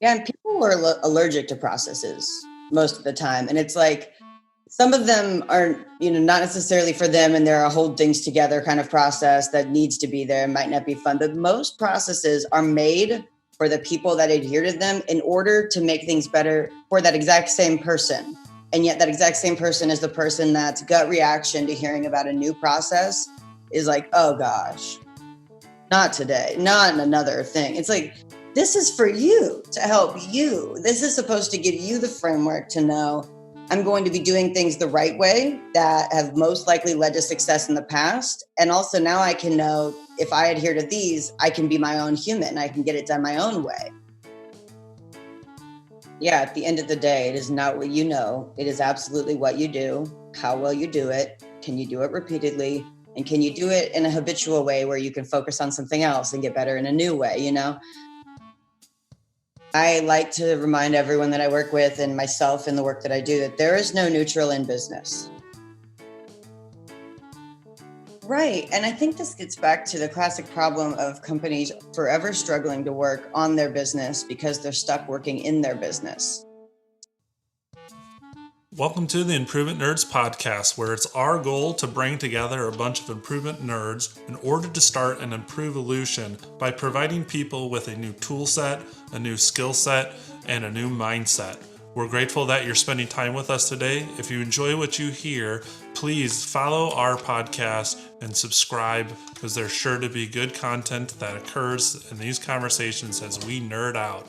Yeah, and people are allergic to processes most of the time. And it's like some of them are, not necessarily for them, and they're a hold things together kind of process that needs to be there, might not be fun. But most processes are made for the people that adhere to them in order to make things better for that exact same person. And yet that exact same person is the person that's gut reaction to hearing about a new process is like, oh gosh, not today, not another thing. It's like, this is for you to help you. This is supposed to give you the framework to know I'm going to be doing things the right way that have most likely led to success in the past. And also now I can know if I adhere to these, I can be my own human. I can get it done my own way. Yeah, at the end of the day, it is not what you know. It is absolutely what you do, how well you do it. Can you do it repeatedly? And can you do it in a habitual way where you can focus on something else and get better in a new way, I like to remind everyone that I work with and myself in the work that I do that there is no neutral in business. Right. And I think this gets back to the classic problem of companies forever struggling to work on their business because they're stuck working in their business. Welcome to the Improvement Nerds podcast, where it's our goal to bring together a bunch of improvement nerds in order to start an improvolution by providing people with a new tool set, a new skill set, and a new mindset. We're grateful that you're spending time with us today. If you enjoy what you hear, please follow our podcast and subscribe, because there's sure to be good content that occurs in these conversations as we nerd out.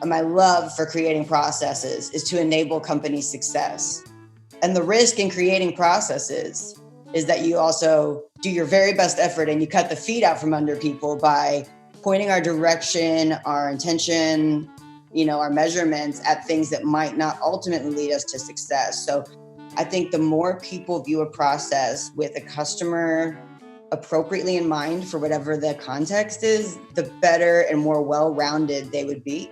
My love for creating processes is to enable company success. And the risk in creating processes is that you also do your very best effort and you cut the feet out from under people by pointing our direction, our intention, our measurements at things that might not ultimately lead us to success. So I think the more people view a process with a customer appropriately in mind for whatever the context is, the better and more well-rounded they would be.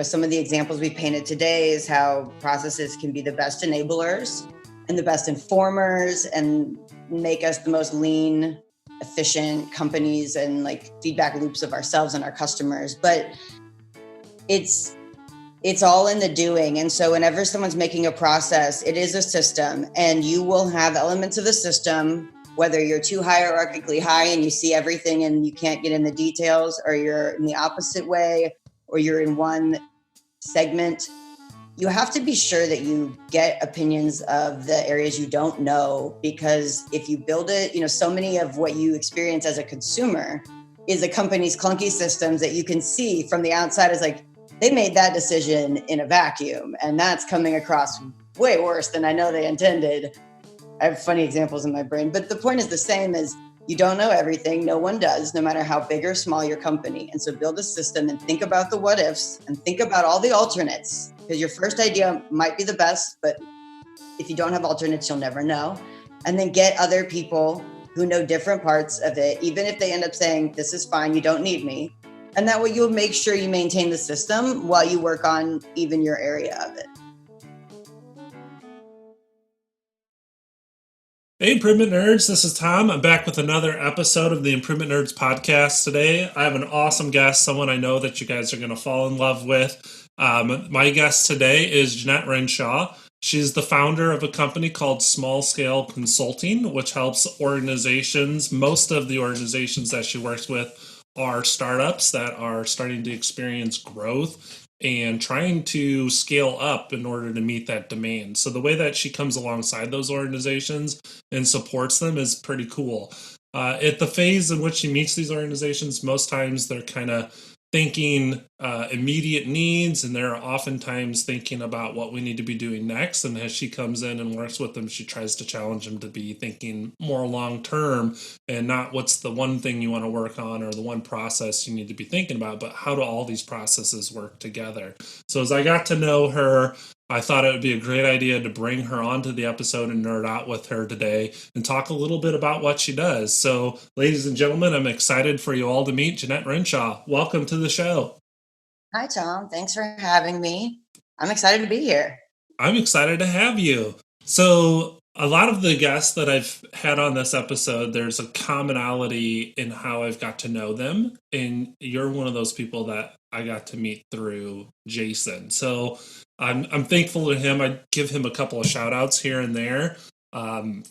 Some of the examples we painted today is how processes can be the best enablers and the best informers and make us the most lean, efficient companies and feedback loops of ourselves and our customers. But it's all in the doing. And so whenever someone's making a process, it is a system, and you will have elements of the system, whether you're too hierarchically high and you see everything and you can't get in the details, or you're in the opposite way, or you're in one segment. You have to be sure that you get opinions of the areas you don't know, because if you build it, so many of what you experience as a consumer is a company's clunky systems that you can see from the outside as they made that decision in a vacuum, and that's coming across way worse than I know they intended. I have funny examples in my brain, but the point is the same as you don't know everything. No one does, no matter how big or small your company. And so build a system and think about the what ifs and think about all the alternates, because your first idea might be the best, but if you don't have alternates, you'll never know. And then get other people who know different parts of it, even if they end up saying, this is fine, you don't need me. And that way you'll make sure you maintain the system while you work on even your area of it. Hey, Improvement Nerds, this is Tom. I'm back with another episode of the Improvement Nerds podcast today. I have an awesome guest, someone I know that you guys are going to fall in love with. My guest today is Jeanette Renshaw. She's the founder of a company called Small Scale Consulting, which helps organizations. Most of the organizations that she works with are startups that are starting to experience growth and trying to scale up in order to meet that demand. So the way that she comes alongside those organizations and supports them is pretty cool. At the phase in which she meets these organizations, most times they're kind of thinking immediate needs, and they're oftentimes thinking about what we need to be doing next. And as she comes in and works with them, she tries to challenge them to be thinking more long term, and not what's the one thing you want to work on or the one process you need to be thinking about, but how do all these processes work together. So as I got to know her, I thought it would be a great idea to bring her onto the episode and nerd out with her today and talk a little bit about what she does. So, ladies and gentlemen, I'm excited for you all to meet Jeanette Renshaw. Welcome to the show. Hi, Tom. Thanks for having me. I'm excited to be here. I'm excited to have you. So, a lot of the guests that I've had on this episode, there's a commonality in how I've got to know them. And you're one of those people that I got to meet through Jason. So I'm thankful to him. I give him a couple of shout outs here and there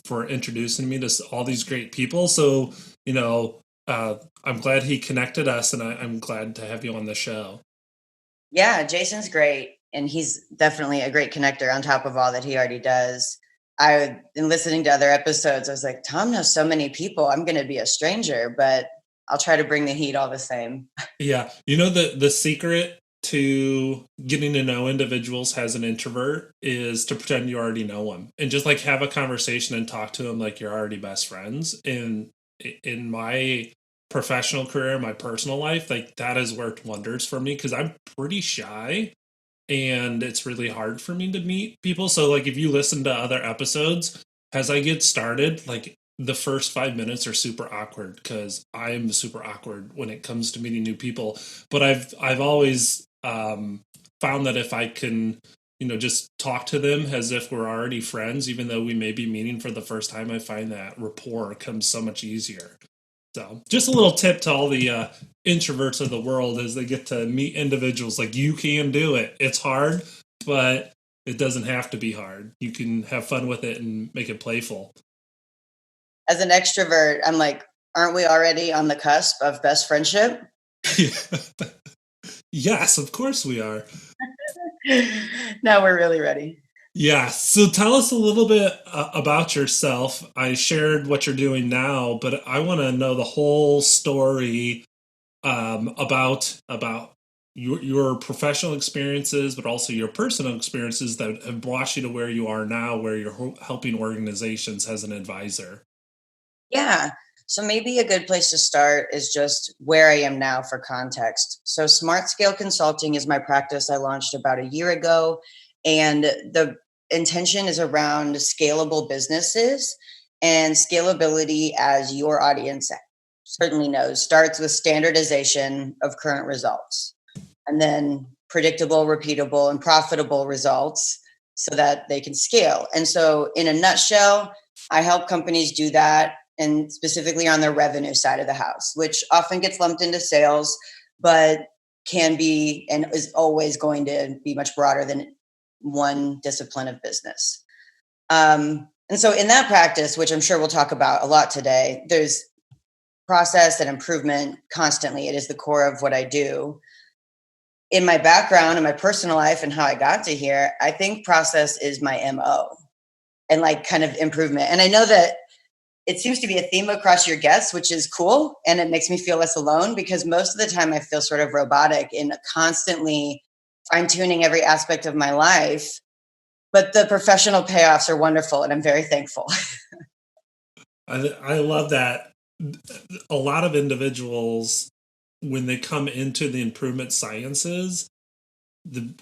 for introducing me to all these great people. So, you know, I'm glad he connected us, and I'm glad to have you on the show. Yeah, Jason's great. And he's definitely a great connector on top of all that he already does. In listening to other episodes, I was like, Tom knows so many people. I'm going to be a stranger, but I'll try to bring the heat all the same. Yeah. You know, the secret to getting to know individuals as an introvert is to pretend you already know them and just like have a conversation and talk to them like you're already best friends. And in my professional career, my personal life, like that has worked wonders for me because I'm pretty shy and it's really hard for me to meet people. So like if you listen to other episodes, as I get started, like the first 5 minutes are super awkward because I'm super awkward when it comes to meeting new people. But I've always found that if I can, you know, just talk to them as if we're already friends, even though we may be meeting for the first time, I find that rapport comes so much easier. So just a little tip to all the introverts of the world as they get to meet individuals, like you can do it. It's hard, but it doesn't have to be hard. You can have fun with it and make it playful. As an extrovert, I'm like, aren't we already on the cusp of best friendship? Yes, of course we are. Now we're really ready. Yeah. So tell us a little bit about yourself. I shared what you're doing now, but I want to know the whole story about your professional experiences, but also your personal experiences that have brought you to where you are now, where you're helping organizations as an advisor. Yeah. So maybe a good place to start is just where I am now for context. So Smart Scale Consulting is my practice I launched about a year ago. And the intention is around scalable businesses, and scalability, as your audience certainly knows, starts with standardization of current results and then predictable, repeatable, and profitable results so that they can scale. And so, in a nutshell, I help companies do that, and specifically on their revenue side of the house, which often gets lumped into sales, but can be and is always going to be much broader than one discipline of business. And so, in that practice, which I'm sure we'll talk about a lot today, there's process and improvement constantly. It is the core of what I do. In my background and my personal life and how I got to here, I think process is my MO and like kind of improvement. And I know that it seems to be a theme across your guests, which is cool. And it makes me feel less alone because most of the time I feel sort of robotic in constantly fine tuning every aspect of my life. But the professional payoffs are wonderful and I'm very thankful. I love that. A lot of individuals, when they come into the improvement sciences,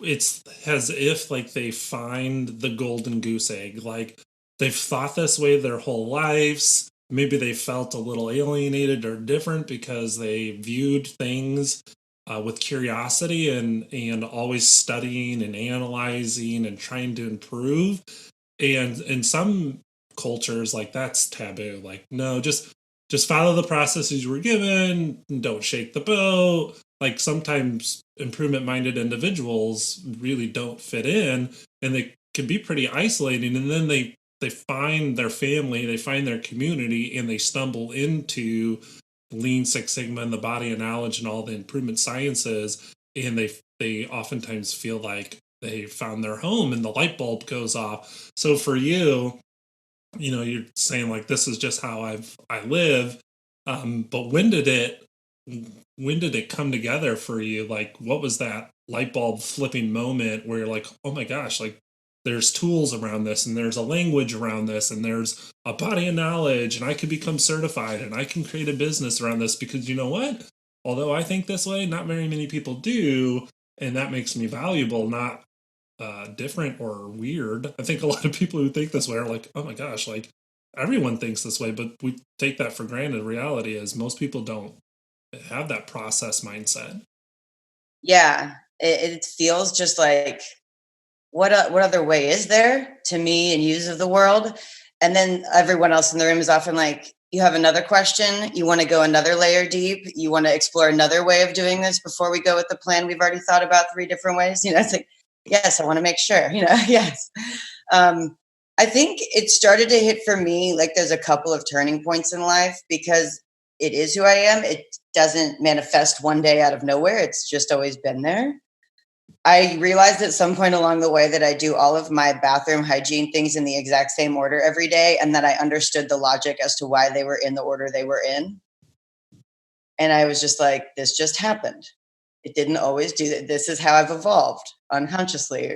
it's as if like they find the golden goose egg. Like they've thought this way their whole lives. Maybe they felt a little alienated or different because they viewed things with curiosity and always studying and analyzing and trying to improve. And in some cultures, like that's taboo. Like no, just follow the processes you were given. Don't shake the boat. Like sometimes improvement minded individuals really don't fit in and they can be pretty isolating, and then they find their family, they find their community, and they stumble into lean six sigma and the body of knowledge and all the improvement sciences, and they oftentimes feel like they found their home and the light bulb goes off. So for you, you know, you're saying like this is just how I live, but when did it come together for you? Like what was that light bulb flipping moment where you're like, oh my gosh, like there's tools around this and there's a language around this and there's a body of knowledge and I can become certified and I can create a business around this because you know what, although I think this way, not very many people do, and that makes me valuable, not different or weird. I think a lot of people who think this way are like, oh my gosh, like everyone thinks this way, but we take that for granted. Reality is most people don't have that process mindset. Yeah, it feels just like what other way is there to me and use of the world? And then everyone else in the room is often like, you have another question? You want to go another layer deep? You want to explore another way of doing this before we go with the plan we've already thought about 3 different ways? It's like, yes, I want to make sure, yes. I think it started to hit for me like there's a couple of turning points in life because it is who I am. It doesn't manifest one day out of nowhere. It's just always been there. I realized at some point along the way that I do all of my bathroom hygiene things in the exact same order every day, and that I understood the logic as to why they were in the order they were in. And I was just like, this just happened. It didn't always do that. This is how I've evolved unconsciously,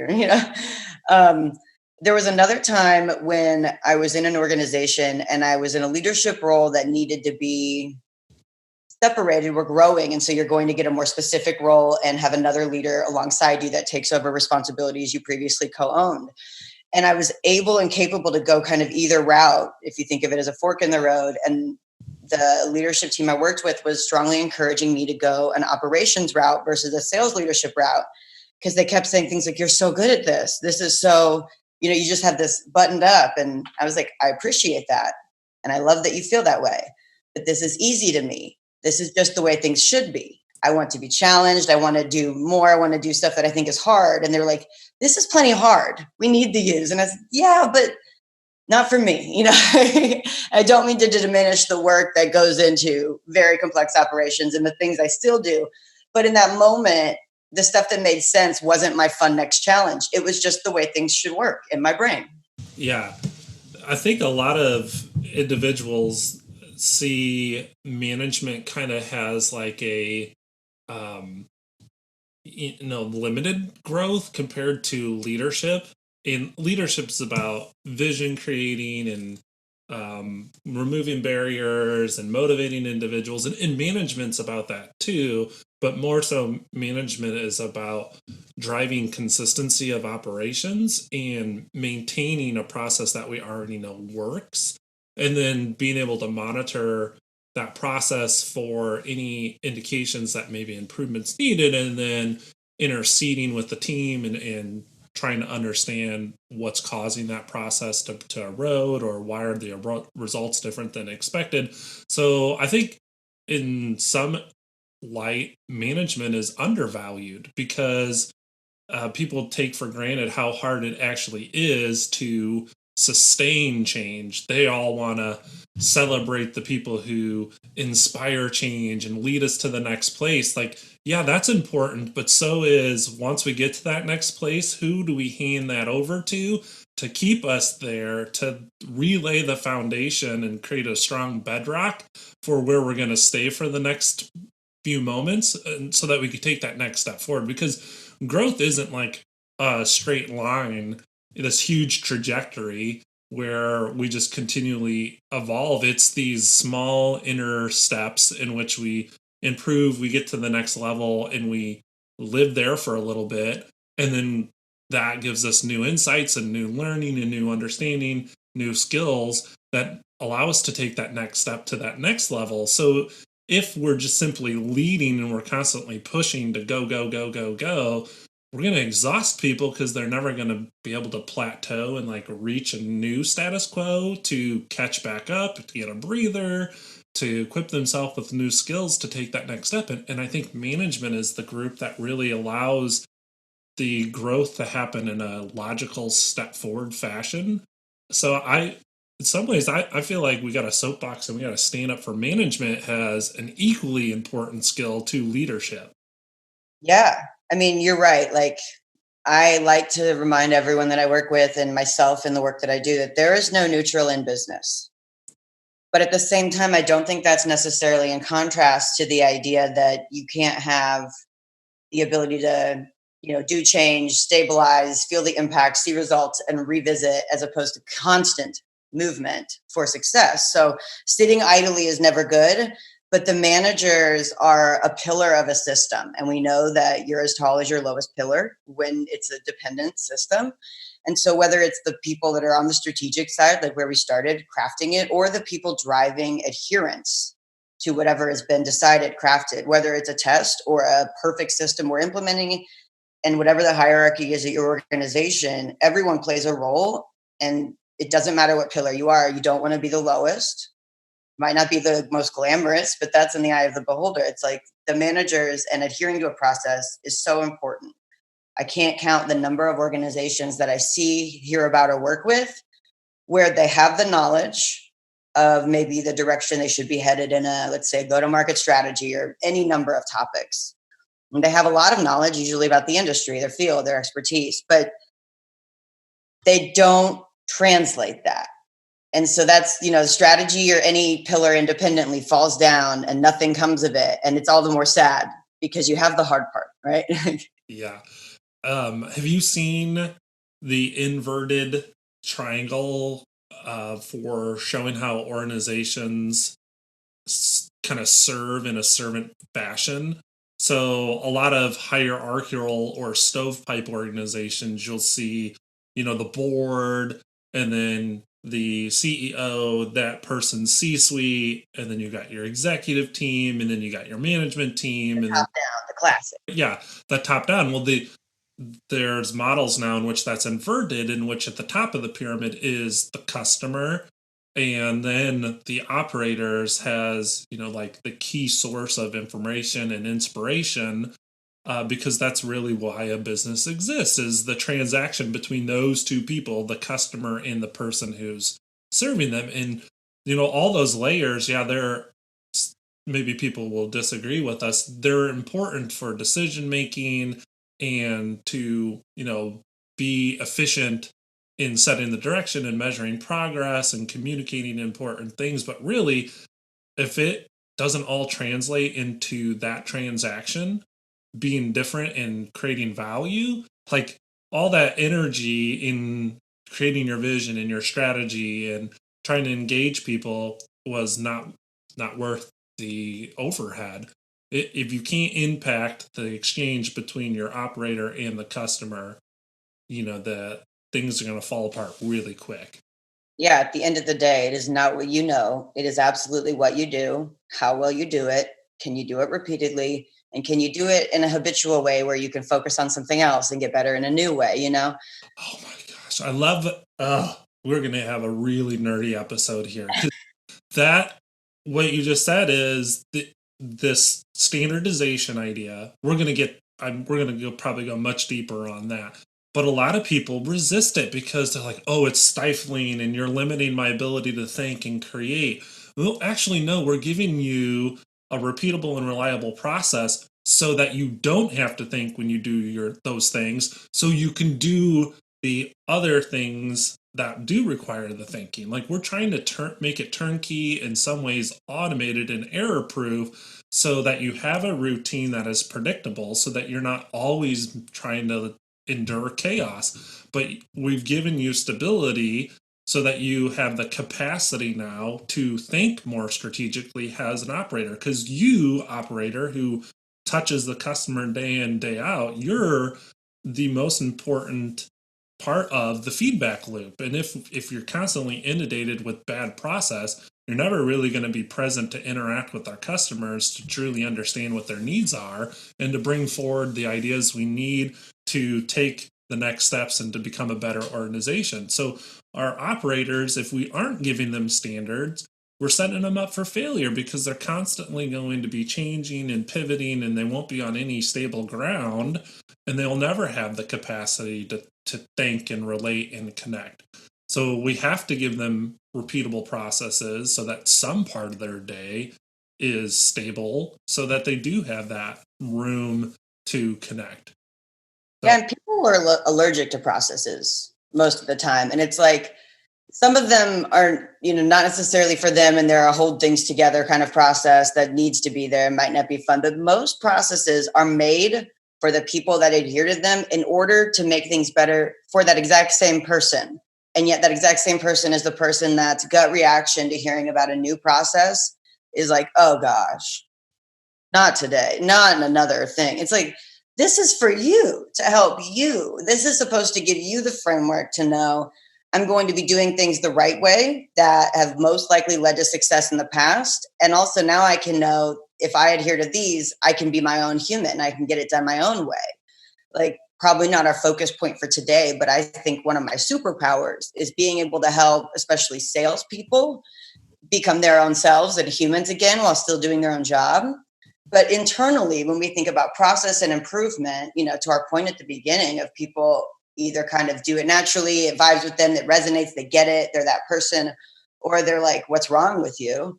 There was another time when I was in an organization and I was in a leadership role that needed to be separated. We're growing, and so you're going to get a more specific role and have another leader alongside you that takes over responsibilities you previously co-owned. And I was able and capable to go kind of either route, if you think of it as a fork in the road. And the leadership team I worked with was strongly encouraging me to go an operations route versus a sales leadership route, because they kept saying things like, you're so good at this. This is so, you just have this buttoned up. And I was like, I appreciate that. And I love that you feel that way. But this is easy to me. This is just the way things should be. I want to be challenged. I want to do more. I want to do stuff that I think is hard. And they're like, this is plenty hard. We need the use. And I said, yeah, but not for me. I don't mean to diminish the work that goes into very complex operations and the things I still do. But in that moment, the stuff that made sense wasn't my fun next challenge. It was just the way things should work in my brain. Yeah. I think a lot of individuals see management kind of has like a limited growth compared to leadership. And leadership is about vision creating and removing barriers and motivating individuals, and management's about that too, but more so management is about driving consistency of operations and maintaining a process that we already know works, and then being able to monitor that process for any indications that maybe improvements needed, and then interceding with the team and trying to understand what's causing that process to erode, or why are the results different than expected. So I think in some light, management is undervalued because people take for granted how hard it actually is to sustain change. They all want to celebrate the people who inspire change and lead us to the next place. Like, yeah, that's important, but so is, once we get to that next place, who do we hand that over to keep us there, to relay the foundation and create a strong bedrock for where we're going to stay for the next few moments, and so that we can take that next step forward. Because growth isn't like a straight line, this huge trajectory where we just continually evolve. It's these small inner steps in which we improve, we get to the next level, and we live there for a little bit. And then that gives us new insights and new learning and new understanding, new skills that allow us to take that next step to that next level. So if we're just simply leading and we're constantly pushing to go, go, go, go, go, we're going to exhaust people because they're never going to be able to plateau and like reach a new status quo to catch back up, to get a breather, to equip themselves with new skills to take that next step. And I think management is the group that really allows the growth to happen in a logical step forward fashion. So in some ways, I feel like we got a soapbox and we got to stand up for management as an equally important skill to leadership. Yeah. I mean, you're right. Like, I like to remind everyone that I work with and myself in the work that I do that there is no neutral in business. But at the same time, I don't think that's necessarily in contrast to the idea that you can't have the ability to, do change, stabilize, feel the impact, see results, and revisit, as opposed to constant movement for success. So sitting idly is never good, but the managers are a pillar of a system. And we know that you're as tall as your lowest pillar when it's a dependent system. And so whether it's the people that are on the strategic side, like where we started crafting it, or the people driving adherence to whatever has been decided, crafted, whether it's a test or a perfect system we're implementing, and whatever the hierarchy is at your organization, everyone plays a role. And it doesn't matter what pillar you are. You don't want to be the lowest. Might not be the most glamorous, but that's in the eye of the beholder. It's like the managers and adhering to a process is so important. I can't count the number of organizations that I see, hear about, or work with where they have the knowledge of maybe the direction they should be headed in a, let's say, go-to-market strategy or any number of topics. And they have a lot of knowledge, usually about the industry, their field, their expertise, but they don't translate that. And so that's, strategy or any pillar independently falls down and nothing comes of it. And it's all the more sad because you have the hard part, right? Yeah. Have you seen the inverted triangle for showing how organizations kind of serve in a servant fashion? So a lot of hierarchical or stovepipe organizations, you'll see, the board and then the CEO, that person's C-suite, and then you got your executive team, and then you got your management team, The and top down, the classic. yeah, that top down. Well, there's models now in which that's inverted, in which at the top of the pyramid is the customer, and then the operators has like the key source of information and inspiration, because that's really why a business exists, is the transaction between those two people, the customer and the person who's serving them. And all those layers, yeah, they're, maybe people will disagree with us, they're important for decision making and to be efficient in setting the direction and measuring progress and communicating important things. But really, if it doesn't all translate into that transaction being different and creating value, like all that energy in creating your vision and your strategy and trying to engage people was not worth the overhead. If you can't impact the exchange between your operator and the customer, the things are going to fall apart really quick. Yeah, at the end of the day, it is not what you know. It is absolutely what you do, how well you do it, can you do it repeatedly, and can you do it in a habitual way where you can focus on something else and get better in a new way, Oh my gosh, I love it. We're going to have a really nerdy episode here. That, what you just said is this standardization idea. We're going to probably go much deeper on that. But a lot of people resist it because they're like, oh, it's stifling and you're limiting my ability to think and create. Well, actually, no, we're giving you a repeatable and reliable process so that you don't have to think when you do those things, so you can do the other things that do require the thinking. Like, we're trying to make it turnkey, in some ways automated and error proof, so that you have a routine that is predictable, so that you're not always trying to endure chaos. But we've given you stability so that you have the capacity now to think more strategically as an operator. Because you, operator, who touches the customer day in, day out, you're the most important part of the feedback loop. And if you're constantly inundated with bad process, you're never really going to be present to interact with our customers to truly understand what their needs are and to bring forward the ideas we need to take the next steps and to become a better organization. So our operators, if we aren't giving them standards, we're setting them up for failure, because they're constantly going to be changing and pivoting, and they won't be on any stable ground, and they'll never have the capacity to think and relate and connect. So we have to give them repeatable processes so that some part of their day is stable, so that they do have that room to connect. Yeah, and people are allergic to processes most of the time. And it's like, some of them are, not necessarily for them, and they're a hold things together kind of process that needs to be there. It might not be fun, but most processes are made for the people that adhere to them in order to make things better for that exact same person. And yet that exact same person is the person that's gut reaction to hearing about a new process is like, oh gosh, not today, not in another thing. It's like, this is for you, to help you. This is supposed to give you the framework to know I'm going to be doing things the right way that have most likely led to success in the past. And also now I can know if I adhere to these, I can be my own human. I can get it done my own way. Like, probably not our focus point for today, but I think one of my superpowers is being able to help, especially salespeople, become their own selves and humans again while still doing their own job. But internally, when we think about process and improvement, to our point at the beginning of people either kind of do it naturally, it vibes with them, it resonates, they get it, they're that person, or they're like, what's wrong with you?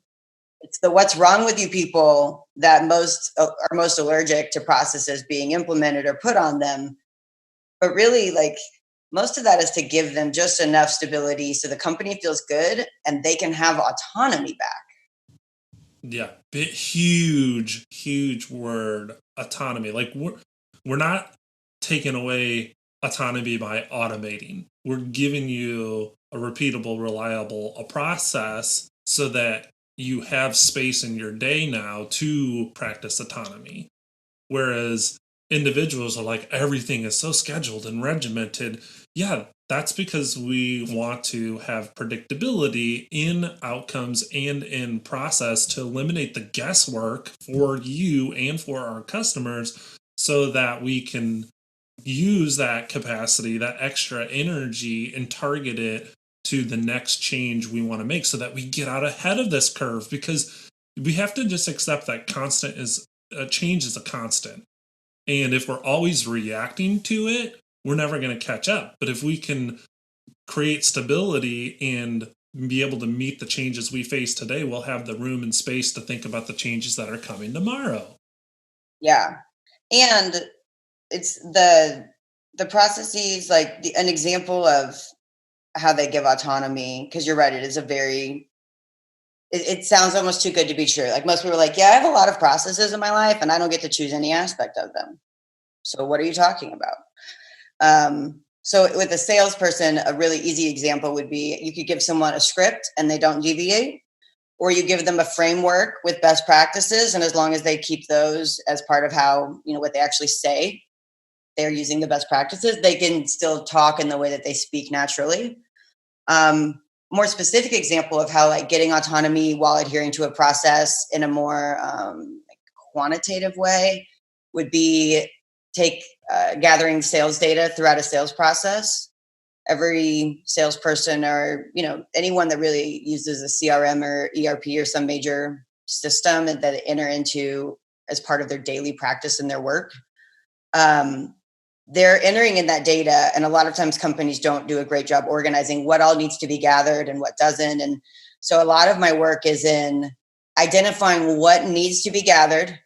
It's the what's wrong with you people that are most allergic to processes being implemented or put on them. But really, like, most of that is to give them just enough stability so the company feels good and they can have autonomy back. Yeah, huge word, autonomy. Like we're not taking away autonomy by automating. We're giving you a repeatable, reliable a process so that you have space in your day now to practice autonomy. Whereas individuals are like, everything is so scheduled and regimented. Yeah, that's because we want to have predictability in outcomes and in process to eliminate the guesswork for you and for our customers so that we can use that capacity, that extra energy, and target it to the next change we want to make so that we get out ahead of this curve, because we have to just accept that change is a constant. And if we're always reacting to it, we're never going to catch up. But if we can create stability and be able to meet the changes we face today, we'll have the room and space to think about the changes that are coming tomorrow. Yeah. And it's the processes, like an example of how they give autonomy, because you're right, it sounds almost too good to be true. Like most people are like, yeah, I have a lot of processes in my life and I don't get to choose any aspect of them. So what are you talking about? So with a salesperson, a really easy example would be you could give someone a script and they don't deviate, or you give them a framework with best practices. And as long as they keep those as part of how, what they actually say, they're using the best practices, they can still talk in the way that they speak naturally. More specific example of how like getting autonomy while adhering to a process in a more quantitative way would be gathering sales data throughout a sales process. Every salesperson or anyone that really uses a CRM or ERP or some major system that they enter into as part of their daily practice in their work, they're entering in that data, and a lot of times companies don't do a great job organizing what all needs to be gathered and what doesn't. And so a lot of my work is in identifying what needs to be gathered,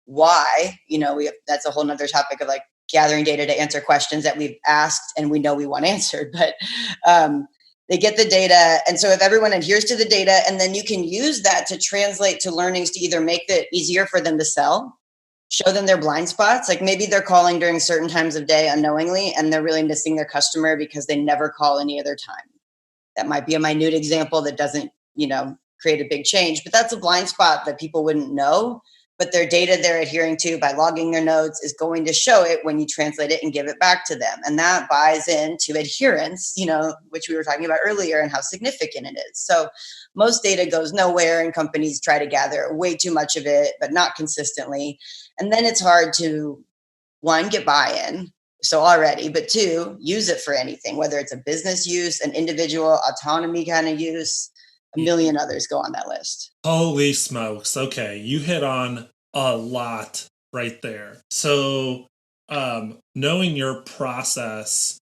why. That's a whole nother topic of like gathering data to answer questions that we've asked and we know we want answered. But they get the data, and so if everyone adheres to the data, and then you can use that to translate to learnings to either make it easier for them to sell, show them their blind spots. Like maybe they're calling during certain times of day unknowingly and they're really missing their customer because they never call any other time. That might be a minute example that doesn't create a big change, but that's a blind spot that people wouldn't know. But their data they're adhering to by logging their notes is going to show it when you translate it and give it back to them. And that buys into adherence, which we were talking about earlier, and how significant it is. So most data goes nowhere, and companies try to gather way too much of it, but not consistently. And then it's hard to, one, get buy-in, so already, but two, use it for anything, whether it's a business use, an individual autonomy kind of use. A million others go on that list. Holy smokes. Okay, you hit on a lot right there. So knowing your process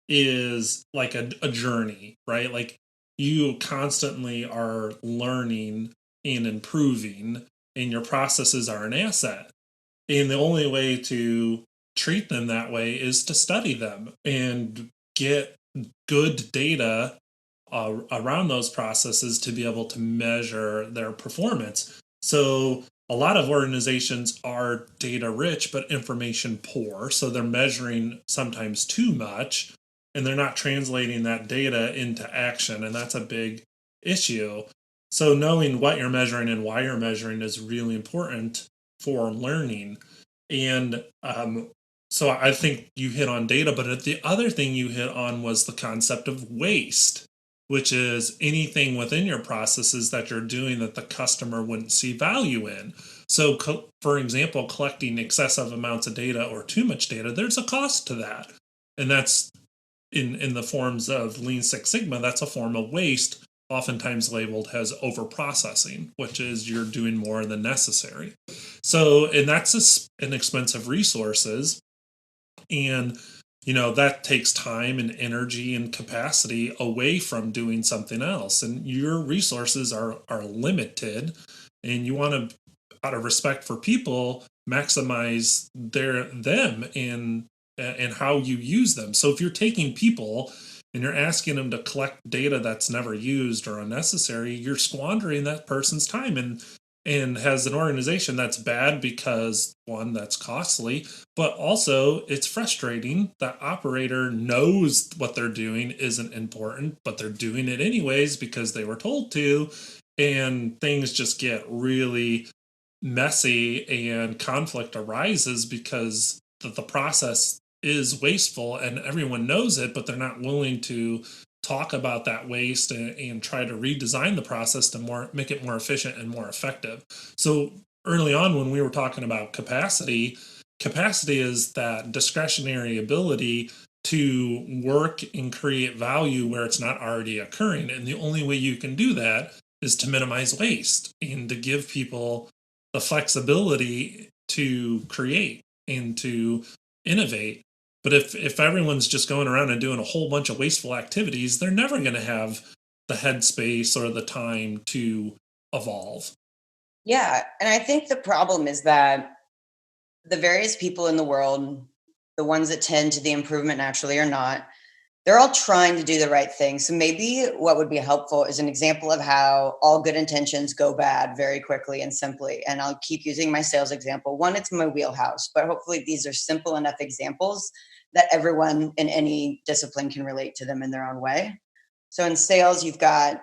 is like a journey, right? Like you constantly are learning and improving, and your processes are an asset. And the only way to treat them that way is to study them and get good data around those processes to be able to measure their performance. So a lot of organizations are data rich but information poor, so they're measuring sometimes too much and they're not translating that data into action, and that's a big issue. So knowing what you're measuring and why you're measuring is really important for learning. And so I think you hit on data, but the other thing you hit on was the concept of waste, which is anything within your processes that you're doing that the customer wouldn't see value in. So, for example, collecting excessive amounts of data or too much data, there's a cost to that. And that's in the forms of Lean Six Sigma, that's a form of waste, oftentimes labeled as overprocessing, which is you're doing more than necessary. So, and that's an expensive resources. And that takes time and energy and capacity away from doing something else, and your resources are limited, and you want to, out of respect for people, maximize them and how you use them. So if you're taking people and you're asking them to collect data that's never used or unnecessary, you're squandering that person's time. And as an organization, that's bad because, one, that's costly, but also it's frustrating. The operator knows what they're doing isn't important, but they're doing it anyways because they were told to, and things just get really messy and conflict arises because the process is wasteful and everyone knows it, but they're not willing to talk about that waste and try to redesign the process to make it more efficient and more effective. So early on, when we were talking about capacity is that discretionary ability to work and create value where it's not already occurring. And the only way you can do that is to minimize waste and to give people the flexibility to create and to innovate. But if everyone's just going around and doing a whole bunch of wasteful activities, they're never going to have the headspace or the time to evolve. Yeah. And I think the problem is that the various people in the world, the ones that tend to the improvement naturally or not, they're all trying to do the right thing. So maybe what would be helpful is an example of how all good intentions go bad very quickly and simply. And I'll keep using my sales example. One, it's my wheelhouse, but hopefully these are simple enough examples that everyone in any discipline can relate to them in their own way. So in sales, you've got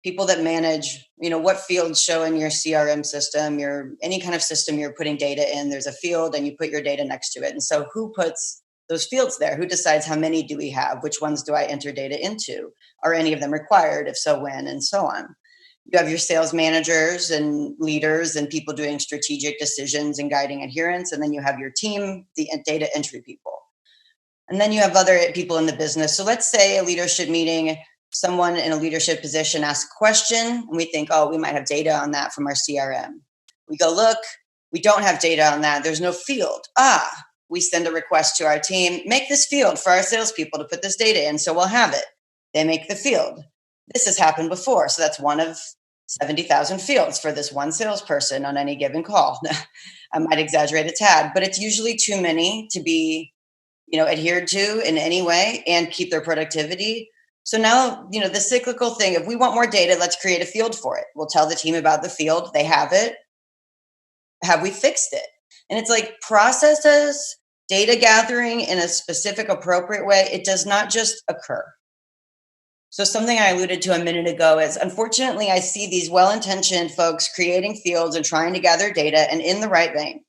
people that manage, what fields show in your CRM system, your any kind of system you're putting data in, there's a field and you put your data next to it. And so who puts those fields there? Who decides how many do we have? Which ones do I enter data into? Are any of them required? If so, when? And so on. You have your sales managers and leaders and people doing strategic decisions and guiding adherence. And then you have your team, the data entry people. And then you have other people in the business. So let's say a leadership meeting, someone in a leadership position asks a question, and we think, oh, we might have data on that from our CRM. We go, look, we don't have data on that. There's no field. We send a request to our team, make this field for our salespeople to put this data in, so we'll have it. They make the field. This has happened before. So that's one of 70,000 fields for this one salesperson on any given call. I might exaggerate a tad, but it's usually too many to be adhered to in any way and keep their productivity. So now, the cyclical thing, if we want more data, let's create a field for it. We'll tell the team about the field. They have it. Have we fixed it? And it's like processes, data gathering in a specific, appropriate way. It does not just occur. So something I alluded to a minute ago is, unfortunately, I see these well-intentioned folks creating fields and trying to gather data and in the right vein,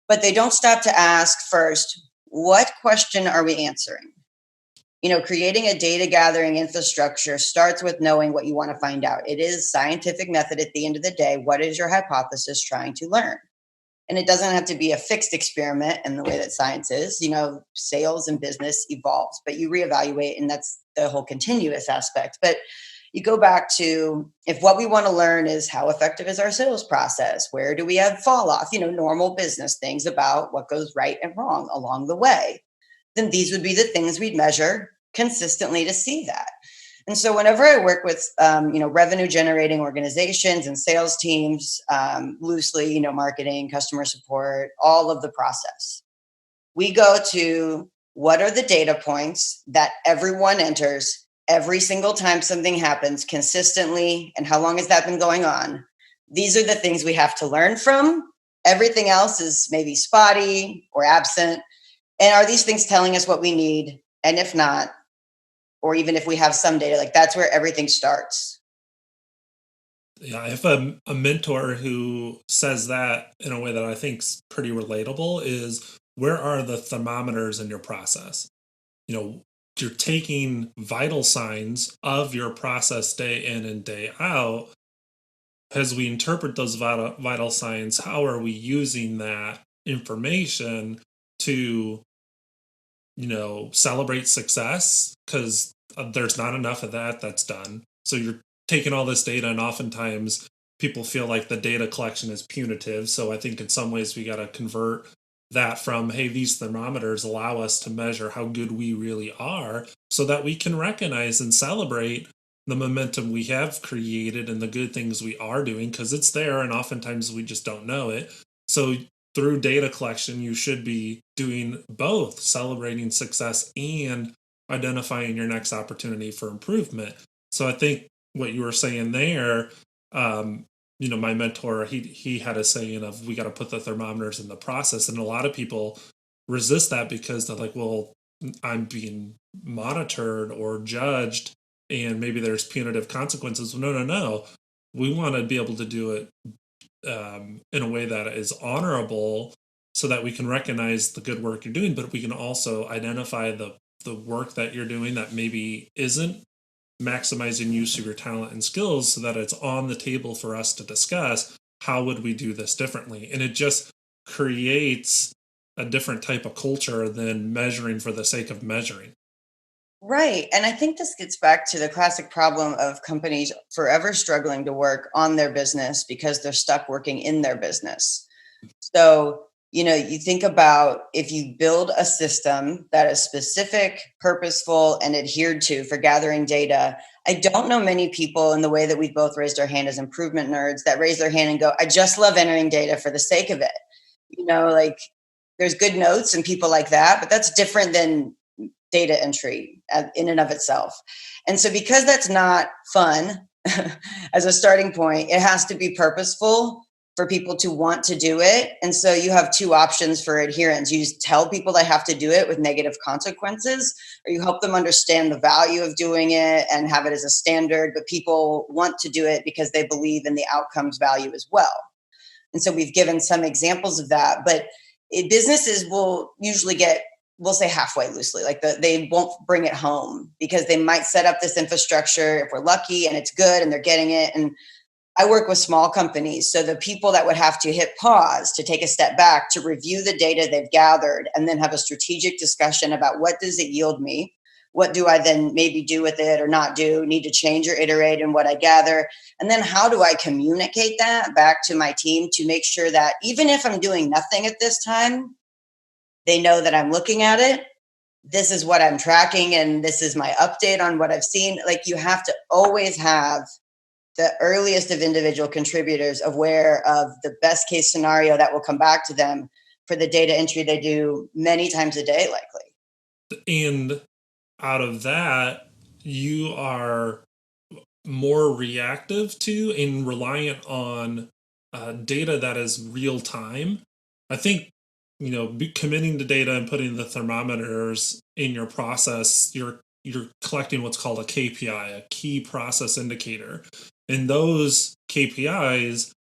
but they don't stop to ask first, what question are we answering? Creating a data gathering infrastructure starts with knowing what you want to find out. It is scientific method at the end of the day. What is your hypothesis trying to learn? And it doesn't have to be a fixed experiment in the way that science is. Sales and business evolves, but you reevaluate, and that's the whole continuous aspect. But you go back to, if what we want to learn is how effective is our sales process? Where do we have fall off? Normal business things about what goes right and wrong along the way. Then these would be the things we'd measure consistently to see that. And so whenever I work with, revenue generating organizations and sales teams, loosely, marketing, customer support, all of the process, we go to what are the data points that everyone enters every single time something happens consistently, and how long has that been going on? These are the things we have to learn from. Everything else is maybe spotty or absent. And are these things telling us what we need? And if not, or even if we have some data, that's where everything starts. Yeah, I have a mentor who says that in a way that I think is pretty relatable is, where are the thermometers in your process? You're taking vital signs of your process day in and day out, as we interpret those vital signs, how are we using that information to, celebrate success? Because there's not enough of that that's done. So you're taking all this data, and oftentimes people feel like the data collection is punitive. So I think in some ways we got to convert that from, hey, these thermometers allow us to measure how good we really are so that we can recognize and celebrate the momentum we have created and the good things we are doing, because it's there and oftentimes we just don't know it. So through data collection, you should be doing both, celebrating success and identifying your next opportunity for improvement. So I think what you were saying there, my mentor, he had a saying of, we got to put the thermometers in the process. And a lot of people resist that because they're like, well, I'm being monitored or judged and maybe there's punitive consequences. No, no, no. We want to be able to do it in a way that is honorable so that we can recognize the good work you're doing, but we can also identify the work that you're doing that maybe isn't maximizing use of your talent and skills, so that it's on the table for us to discuss how would we do this differently. And it just creates a different type of culture than measuring for the sake of measuring. Right. And I think this gets back to the classic problem of companies forever struggling to work on their business because they're stuck working in their business. So, you think about if you build a system that is specific, purposeful, and adhered to for gathering data. I don't know many people in the way that we've both raised our hand as improvement nerds that raise their hand and go, I just love entering data for the sake of it. Like there's good notes and people like that, but that's different than data entry in and of itself. And so because that's not fun as a starting point, it has to be purposeful for people to want to do it. And so you have two options for adherence. You just tell people they have to do it with negative consequences, or you help them understand the value of doing it and have it as a standard, but people want to do it because they believe in the outcomes value as well. And so we've given some examples of that, but businesses will usually get, we'll say halfway loosely, like they won't bring it home because they might set up this infrastructure if we're lucky and it's good and they're getting it. And I work with small companies. So the people that would have to hit pause to take a step back to review the data they've gathered and then have a strategic discussion about what does it yield me? What do I then maybe do with it or not do, need to change or iterate in what I gather? And then how do I communicate that back to my team to make sure that even if I'm doing nothing at this time, they know that I'm looking at it. This is what I'm tracking and this is my update on what I've seen. Like you have to always have the earliest of individual contributors aware of the best case scenario that will come back to them for the data entry they do many times a day, likely. And out of that, you are more reactive to and reliant on data that is real time. I think, committing to data and putting the thermometers in your process, you're collecting what's called a KPI, a key process indicator. And those KPIs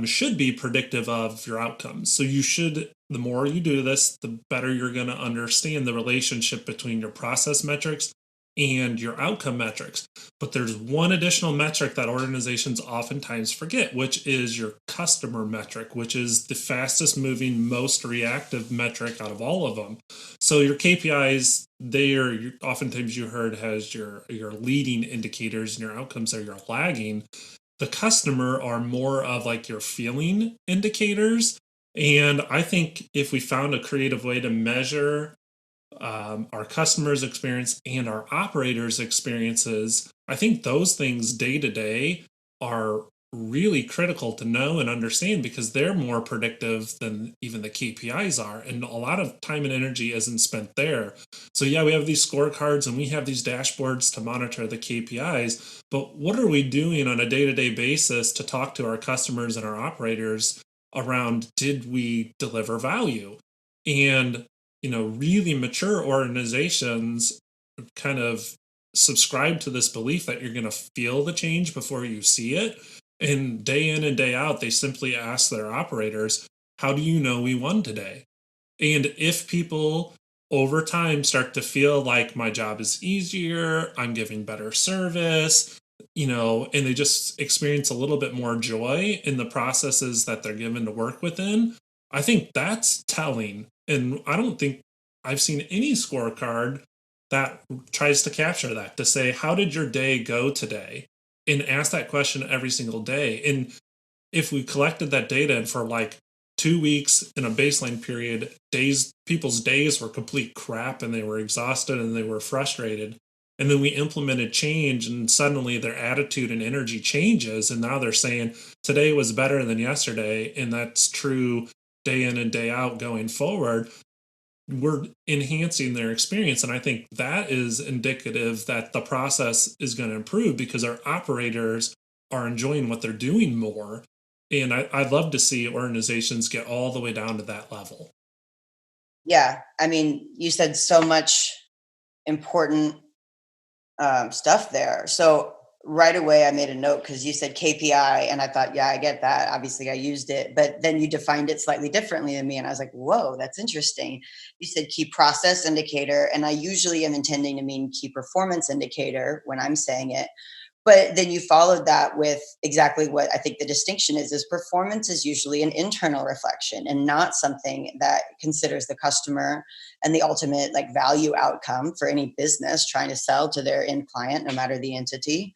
should be predictive of your outcomes. So the more you do this, the better you're going to understand the relationship between your process metrics and your outcome metrics. But there's one additional metric that organizations oftentimes forget, which is your customer metric, which is the fastest moving, most reactive metric out of all of them. So your KPIs, oftentimes you heard has your leading indicators, and your outcomes are your lagging. The customer are more of like your feeling indicators. And I think if we found a creative way to measure our customers' experience and our operators' experiences, I think those things day to day are really critical to know and understand, because they're more predictive than even the KPIs are. And a lot of time and energy isn't spent there. So yeah, we have these scorecards and we have these dashboards to monitor the KPIs, but what are we doing on a day-to-day basis to talk to our customers and our operators around, did we deliver value? And really mature organizations kind of subscribe to this belief that you're going to feel the change before you see it. And day in and day out, they simply ask their operators, how do you know we won today? And if people over time start to feel like my job is easier, I'm giving better service, and they just experience a little bit more joy in the processes that they're given to work within, I think that's telling. And I don't think I've seen any scorecard that tries to capture that, to say, how did your day go today? And ask that question every single day. And if we collected that data and for like 2 weeks in a baseline period, people's days were complete crap and they were exhausted and they were frustrated. And then we implemented change and suddenly their attitude and energy changes. And now they're saying today was better than yesterday. And that's true day in and day out going forward. We're enhancing their experience. And I think that is indicative that the process is going to improve because our operators are enjoying what they're doing more. And I'd love to see organizations get all the way down to that level. Yeah. I mean, you said so much important stuff there. So right away, I made a note because you said KPI, and I thought, yeah, I get that. Obviously, I used it, but then you defined it slightly differently than me, and I was like, whoa, that's interesting. You said key process indicator, and I usually am intending to mean key performance indicator when I'm saying it. But then you followed that with exactly what I think the distinction is performance is usually an internal reflection and not something that considers the customer and the ultimate like value outcome for any business trying to sell to their end client, no matter the entity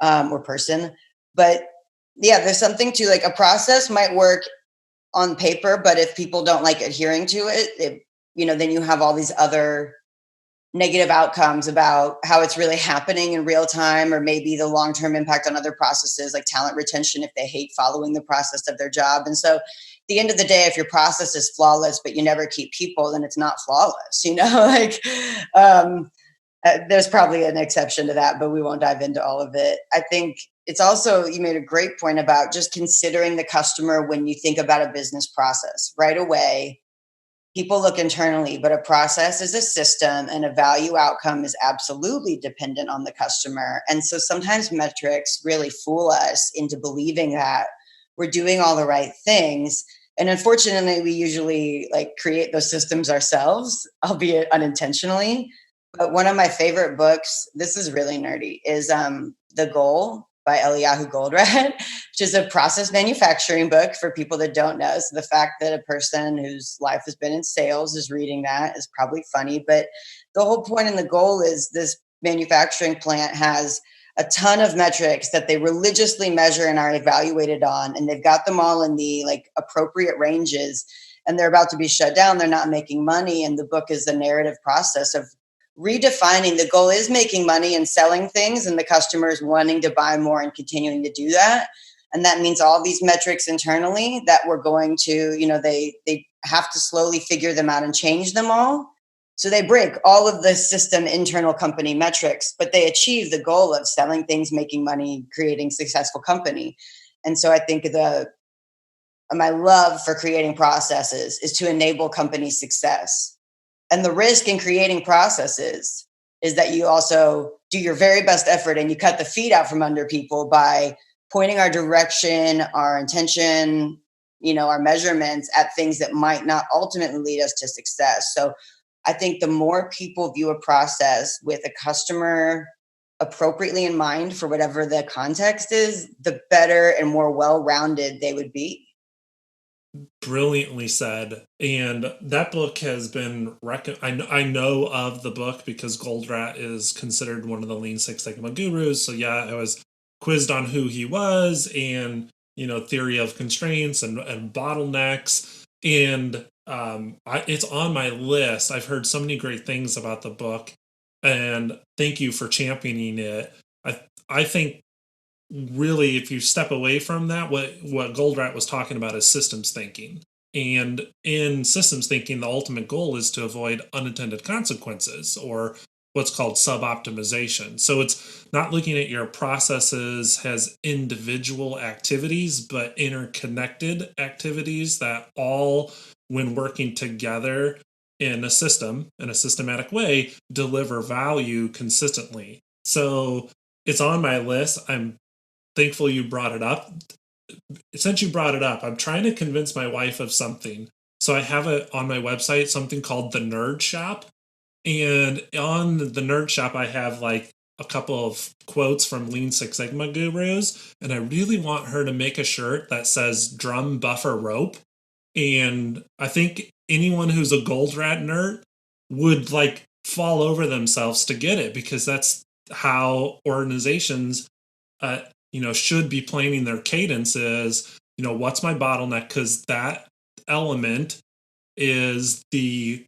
or person. But yeah, there's something to like a process might work on paper, but if people don't like adhering to then you have all these other negative outcomes about how it's really happening in real time, or maybe the long-term impact on other processes like talent retention if they hate following the process of their job. And so at the end of the day, if your process is flawless but you never keep people, then it's not flawless, like there's probably an exception to that, but we won't dive into all of it. I think it's also, you made a great point about just considering the customer when you think about a business process right away. People look internally, but a process is a system and a value outcome is absolutely dependent on the customer. And so sometimes metrics really fool us into believing that we're doing all the right things. And unfortunately, we usually like create those systems ourselves, albeit unintentionally. But one of my favorite books, this is really nerdy, is The Goal by Eliyahu Goldratt, which is a process manufacturing book for people that don't know. So the fact that a person whose life has been in sales is reading that is probably funny. But the whole point in The Goal is this manufacturing plant has a ton of metrics that they religiously measure and are evaluated on. And they've got them all in the like appropriate ranges. And they're about to be shut down. They're not making money. And the book is the narrative process of redefining. The goal is making money and selling things, and the customers wanting to buy more and continuing to do that. And that means all these metrics internally that we're going to, they have to slowly figure them out and change them all. So they break all of the system internal company metrics, but they achieve the goal of selling things, making money, creating successful company. And so I think my love for creating processes is to enable company success. And the risk in creating processes is that you also do your very best effort and you cut the feet out from under people by pointing our direction, our intention, our measurements at things that might not ultimately lead us to success. So I think the more people view a process with a customer appropriately in mind for whatever the context is, the better and more well-rounded they would be. Brilliantly said. And that book has been I know of the book because Goldratt is considered one of the Lean Six Sigma gurus. So yeah, I was quizzed on who he was and theory of constraints and bottlenecks. And it's on my list. I've heard so many great things about the book, and thank you for championing it. I think really, if you step away from that, what Goldratt was talking about is systems thinking. And in systems thinking, the ultimate goal is to avoid unintended consequences, or what's called sub-optimization. So it's not looking at your processes as individual activities, but interconnected activities that all, when working together in a system, in a systematic way, deliver value consistently. So it's on my list. I'm thankful you brought it up. Since you brought it up, I'm trying to convince my wife of something. So I have it on my website, something called the Nerd Shop. And on the Nerd Shop, I have like a couple of quotes from Lean Six Sigma gurus, and I really want her to make a shirt that says drum buffer rope. And I think anyone who's a gold rat nerd would like fall over themselves to get it, because that's how organizations should be planning their cadences. What's my bottleneck? Because that element is the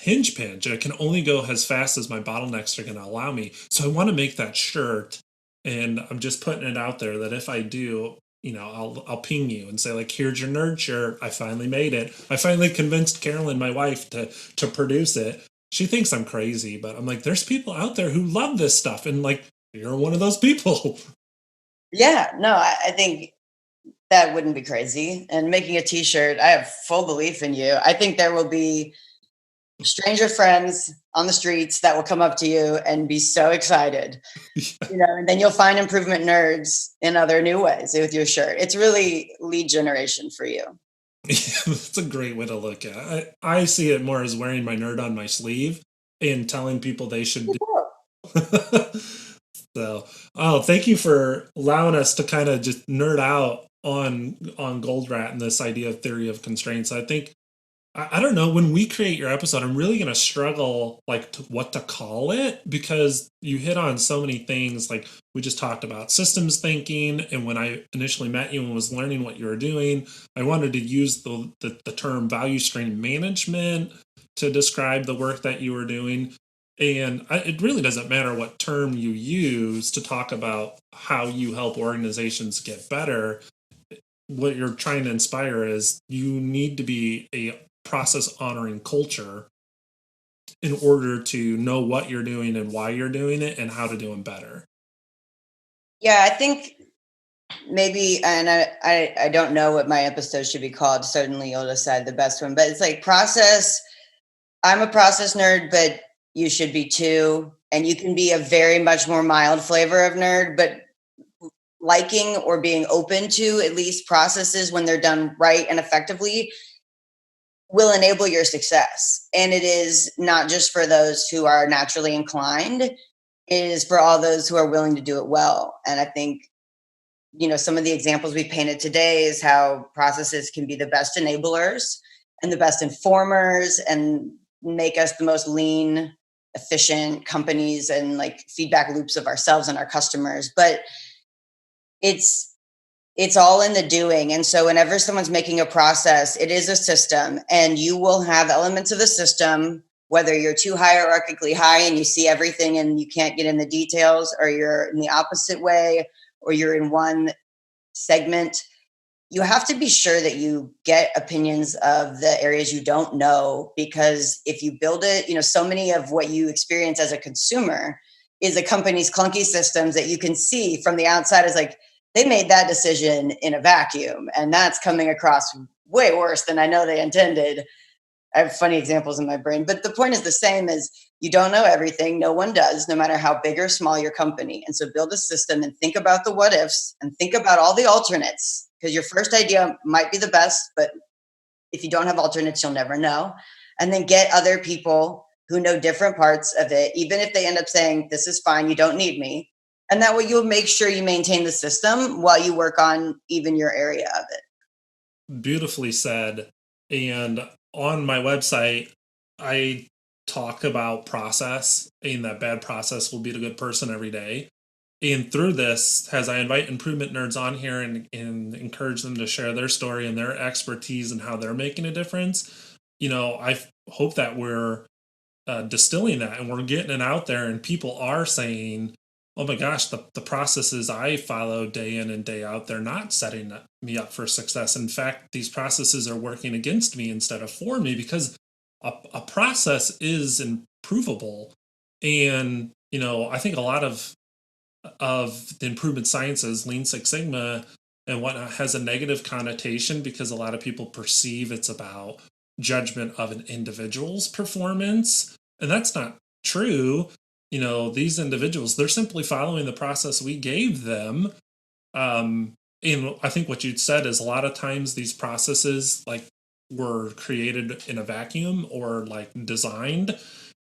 hinge pinch. I can only go as fast as my bottlenecks are going to allow me. So I want to make that shirt, and I'm just putting it out there that if I do, I'll ping you and say, like, here's your nerd shirt. I finally made it. I finally convinced Carolyn, my wife, to produce it. She thinks I'm crazy, but I'm like, there's people out there who love this stuff, and like, you're one of those people. Yeah, no, I think that wouldn't be crazy. And making a t-shirt, I have full belief in you. I think there will be stranger friends on the streets that will come up to you and be so excited. And then you'll find improvement nerds in other new ways with your shirt. It's really lead generation for you. Yeah, that's a great way to look at it. I see it more as wearing my nerd on my sleeve and telling people they should do. So, thank you for allowing us to kind of just nerd out on Gold Rat and this idea of theory of constraints. I think I don't know, when we create your episode, I'm really going to struggle like what to call it, because you hit on so many things. Like we just talked about systems thinking, and when I initially met you and was learning what you were doing, I wanted to use the term value stream management to describe the work that you were doing. And it really doesn't matter what term you use to talk about how you help organizations get better. What you're trying to inspire is you need to be a process honoring culture in order to know what you're doing and why you're doing it and how to do them better. Yeah, I think maybe, and I don't know what my episode should be called. Certainly you'll decide the best one, but it's like process. I'm a process nerd, but you should be too. And you can be a very much more mild flavor of nerd, but liking or being open to at least processes when they're done right and effectively will enable your success. And it is not just for those who are naturally inclined, it is for all those who are willing to do it well. And I think, some of the examples we painted today is how processes can be the best enablers and the best informers and make us the most lean, efficient companies and like feedback loops of ourselves and our customers. But it's all in the doing. And so whenever someone's making a process, it is a system, and you will have elements of the system, whether you're too hierarchically high and you see everything and you can't get in the details, or you're in the opposite way, or you're in one segment. You have to be sure that you get opinions of the areas you don't know, because if you build it, so many of what you experience as a consumer is a company's clunky systems that you can see from the outside as like, they made that decision in a vacuum, and that's coming across way worse than I know they intended. I have funny examples in my brain, but the point is the same: as you don't know everything. No one does, no matter how big or small your company. And so build a system and think about the what ifs and think about all the alternates, because your first idea might be the best, but if you don't have alternates, you'll never know. And then get other people who know different parts of it, even if they end up saying, this is fine, you don't need me. And that way you'll make sure you maintain the system while you work on even your area of it. Beautifully said. And on my website, I talk about process, and that bad process will beat a good person every day. And through this, as I invite improvement nerds on here and encourage them to share their story and their expertise and how they're making a difference, I hope that we're distilling that and we're getting it out there, and people are saying, oh my gosh, the processes I follow day in and day out, they're not setting me up for success. In fact, these processes are working against me instead of for me, because a process is improvable. And, I think a lot of the improvement sciences, Lean Six Sigma and whatnot, has a negative connotation because a lot of people perceive it's about judgment of an individual's performance. And that's not true. These individuals, they're simply following the process we gave them. And I think what you'd said is a lot of times these processes like were created in a vacuum or like designed,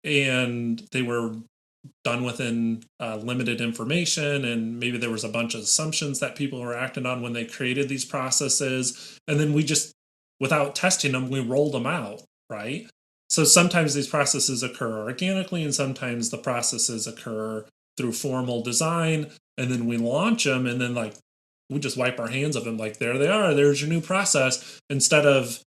and they were done within limited information, and maybe there was a bunch of assumptions that people were acting on when they created these processes, and then we just, without testing them, we rolled them out, right? So sometimes these processes occur organically, and sometimes the processes occur through formal design, and then we launch them, and then like we just wipe our hands of them, like there they are, there's your new process, instead of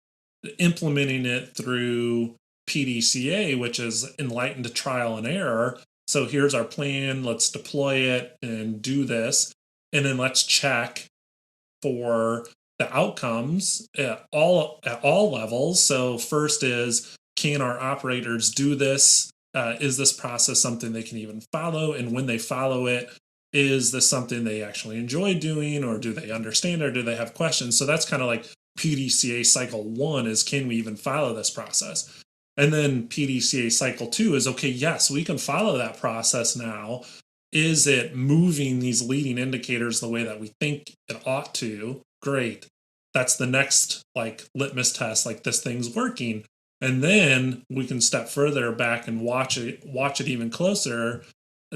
implementing it through PDCA, which is enlightened trial and error. So here's our plan, let's deploy it and do this, and then let's check for the outcomes at all levels. So first is, can our operators do this? Is this process something they can even follow? And when they follow it, is this something they actually enjoy doing, or do they understand, or do they have questions? So that's kind of like PDCA cycle 1 is, can we even follow this process? And then PDCA cycle 2 is, okay, yes, we can follow that process now. Is it moving these leading indicators the way that we think it ought to? Great. That's the next like litmus test, like this thing's working. And then we can step further back and watch it even closer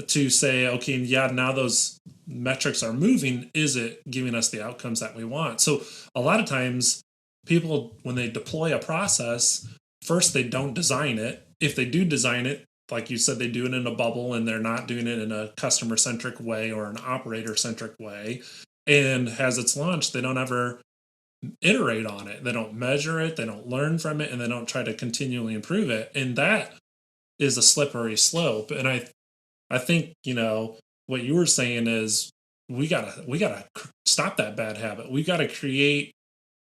to say, okay, yeah, now those metrics are moving. Is it giving us the outcomes that we want? So a lot of times people, when they deploy a process, first they don't design it. If they do design it, like you said, they do it in a bubble, and they're not doing it in a customer centric way or an operator centric way. And as it's launched, they don't ever iterate on it. They don't measure it. They don't learn from it, and they don't try to continually improve it. And that is a slippery slope. And I think, what you were saying is we gotta stop that bad habit. We gotta create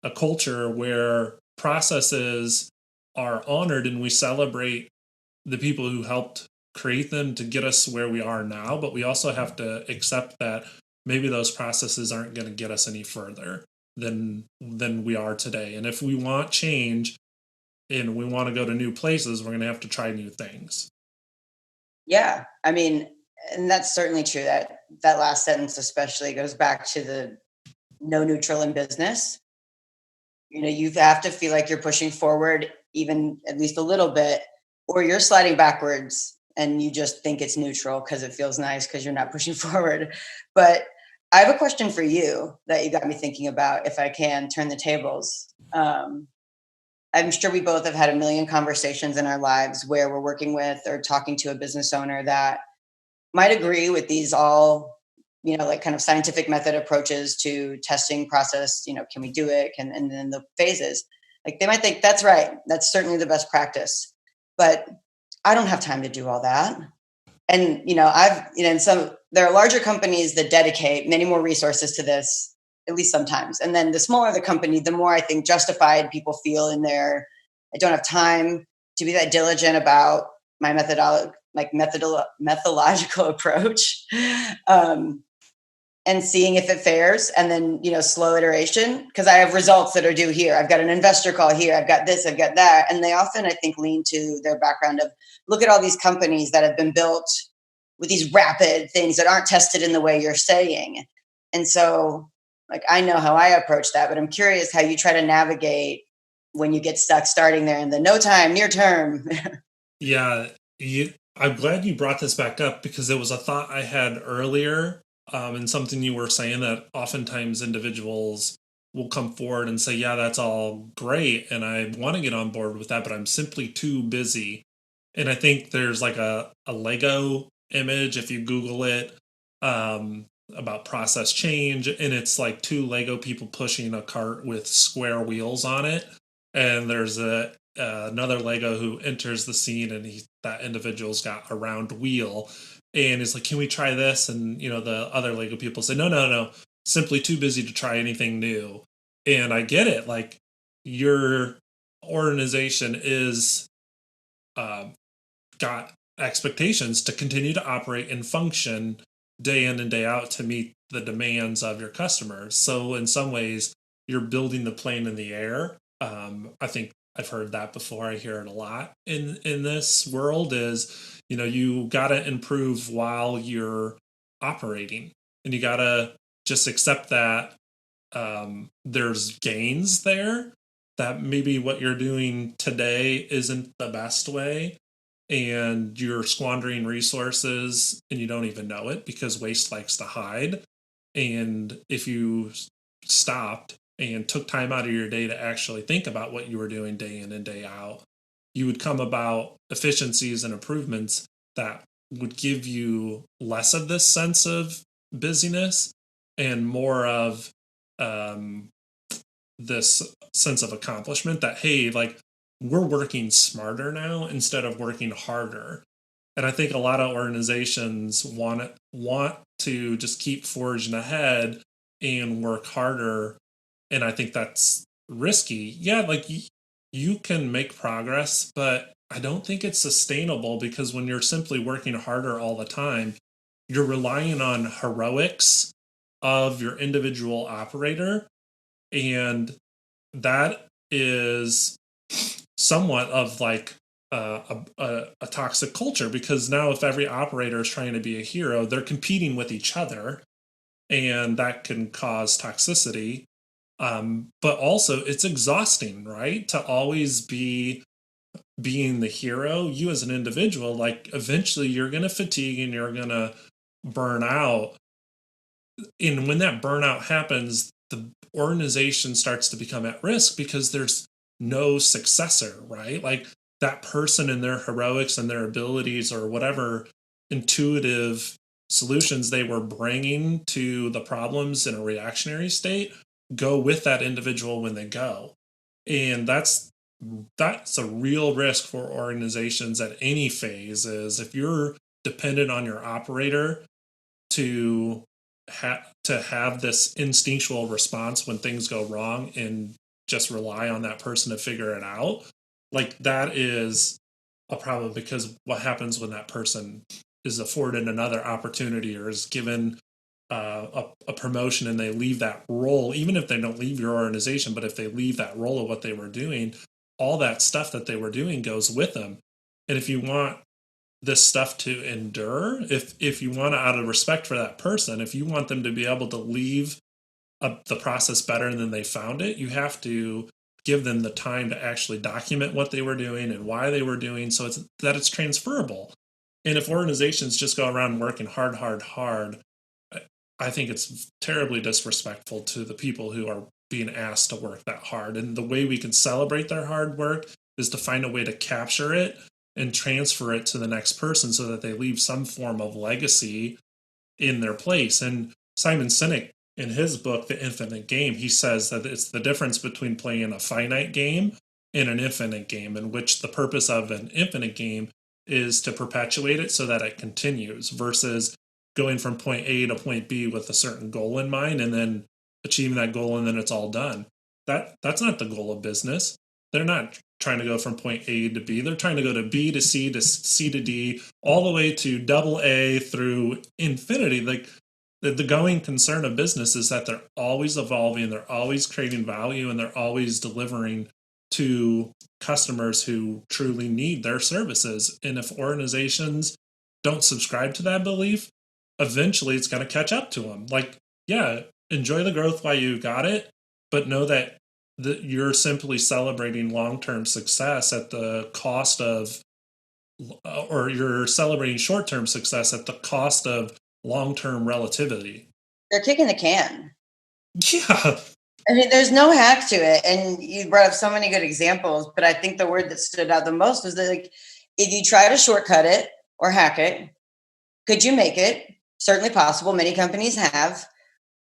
a culture where processes are honored, and we celebrate the people who helped create them to get us where we are now. But we also have to accept that maybe those processes aren't going to get us any further than we are today. And if we want change and we want to go to new places, we're going to have to try new things. Yeah, I mean, and that's certainly true. That last sentence especially goes back to the no neutral in business. You have to feel like you're pushing forward even at least a little bit, or you're sliding backwards and you just think it's neutral because it feels nice because you're not pushing forward. But I have a question for you that you got me thinking about, if I can turn the tables. I'm sure we both have had a million conversations in our lives where we're working with or talking to a business owner that might agree with these all, like kind of scientific method approaches to testing process. Can we do it? And then the phases, like they might think that's right. That's certainly the best practice, but I don't have time to do all that. And, and so there are larger companies that dedicate many more resources to this, at least sometimes. And then the smaller the company, the more I think justified people feel in their, I don't have time to be that diligent about my methodological approach. And seeing if it fares, and then, slow iteration, because I have results that are due here. I've got an investor call here. I've got this, I've got that. And they often, I think, lean to their background of, look at all these companies that have been built with these rapid things that aren't tested in the way you're saying. And so, like, I know how I approach that, but I'm curious how you try to navigate when you get stuck starting there in the no time, near term. Yeah, I'm glad you brought this back up, because it was a thought I had earlier, and something you were saying, that oftentimes individuals will come forward and say, yeah, that's all great, and I want to get on board with that, but I'm simply too busy. And I think there's like a Lego image, if you Google it, about process change, and it's like two Lego people pushing a cart with square wheels on it, and there's another Lego who enters the scene, and that individual's got a round wheel, and it's like, can we try this? And the other Lego people say, no, no, no, simply too busy to try anything new. And I get it, like, your organization is got expectations to continue to operate and function day in and day out to meet the demands of your customers. So in some ways, you're building the plane in the air. I think I've heard that before. I hear it a lot in this world. Is you gotta improve while you're operating, and you gotta just accept that there's gains there. That maybe what you're doing today isn't the best way, and you're squandering resources and you don't even know it because waste likes to hide. And if you stopped and took time out of your day to actually think about what you were doing day in and day out, you would come about efficiencies and improvements that would give you less of this sense of busyness and more of um, this sense of accomplishment that, hey, like, we're working smarter now instead of working harder. And I think a lot of organizations want to just keep forging ahead and work harder. And I think that's risky. Yeah, like you can make progress, but I don't think it's sustainable, because when you're simply working harder all the time, you're relying on heroics of your individual operator. And that is somewhat of like a toxic culture, because now if every operator is trying to be a hero, they're competing with each other, and that can cause toxicity. But also it's exhausting, right? To always be being the hero, you as an individual, like eventually you're going to fatigue and you're going to burn out. And when that burnout happens, the organization starts to become at risk because there's no successor, right? Like that person and their heroics and their abilities or whatever intuitive solutions they were bringing to the problems in a reactionary state go with that individual when they go. And that's a real risk for organizations at any phase, is if you're dependent on your operator to to have this instinctual response when things go wrong and just rely on that person to figure it out. Like that is a problem, because what happens when that person is afforded another opportunity or is given a promotion and they leave that role, even if they don't leave your organization, but if they leave that role of what they were doing, all that stuff that they were doing goes with them. And if you want this stuff to endure, if you want to, out of respect for that person, if you want them to be able to leave the process better than they found it, you have to give them the time to actually document what they were doing and why they were doing, so it's transferable. And if organizations just go around working hard, I think it's terribly disrespectful to the people who are being asked to work that hard. And the way we can celebrate their hard work is to find a way to capture it and transfer it to the next person so that they leave some form of legacy in their place. And Simon Sinek, in his book, The Infinite Game, he says that it's the difference between playing a finite game and an infinite game, in which the purpose of an infinite game is to perpetuate it so that it continues, versus going from point A to point B with a certain goal in mind and then achieving that goal and then it's all done. That's not the goal of business. They're not trying to go from point A to B. They're trying to go to B to C to C to D, all the way to double A through infinity. Like the going concern of business is that they're always evolving, they're always creating value, and they're always delivering to customers who truly need their services. And if organizations don't subscribe to that belief, eventually it's going to catch up to them. Like, yeah, enjoy the growth while you got it, but know that you're simply celebrating long-term success at the cost of, or you're celebrating short-term success at the cost of long-term relativity. They're kicking the can. Yeah. I mean, there's no hack to it. And you brought up so many good examples, but I think the word that stood out the most was that, like, if you try to shortcut it or hack it, could you make it? Certainly possible. Many companies have.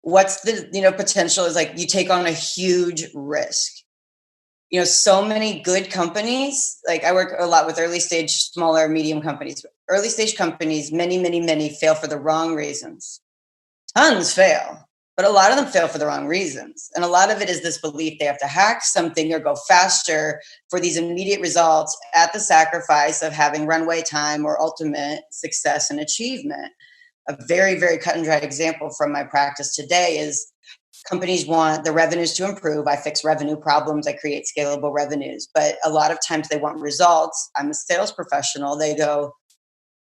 What's the, potential is, like, you take on a huge risk. So many good companies, like I work a lot with early stage, smaller, medium companies. Early stage companies, many fail for the wrong reasons. Tons fail, but a lot of them fail for the wrong reasons. And a lot of it is this belief they have to hack something or go faster for these immediate results at the sacrifice of having runway time or ultimate success and achievement. A very, very cut and dry example from my practice today is companies want the revenues to improve. I fix revenue problems. I create scalable revenues. But a lot of times they want results. I'm a sales professional. They go,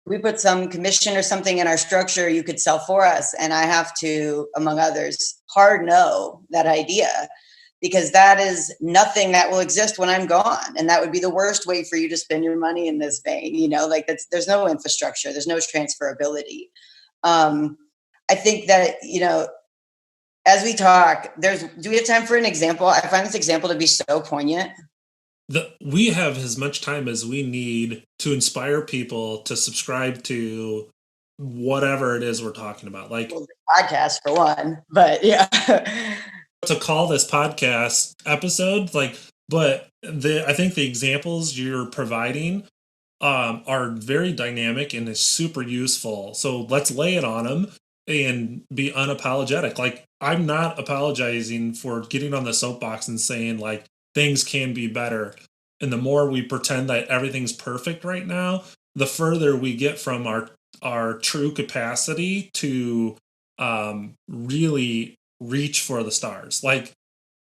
we put some commission or something in our structure you could sell for us. And I have to, among others, hard no that idea, because that is nothing that will exist when I'm gone. And that would be the worst way for you to spend your money in this vein. Like there's no infrastructure, there's no transferability. I think that, as we talk, do we have time for an example? I find this example to be so poignant. We have as much time as we need to inspire people to subscribe to whatever it is we're talking about. Like podcast for one, but yeah. To call this podcast episode, but I think the examples you're providing are very dynamic and is super useful. So let's lay it on them and be unapologetic. Like, I'm not apologizing for getting on the soapbox and saying like things can be better. And the more we pretend that everything's perfect right now, the further we get from our true capacity to really reach for the stars. Like,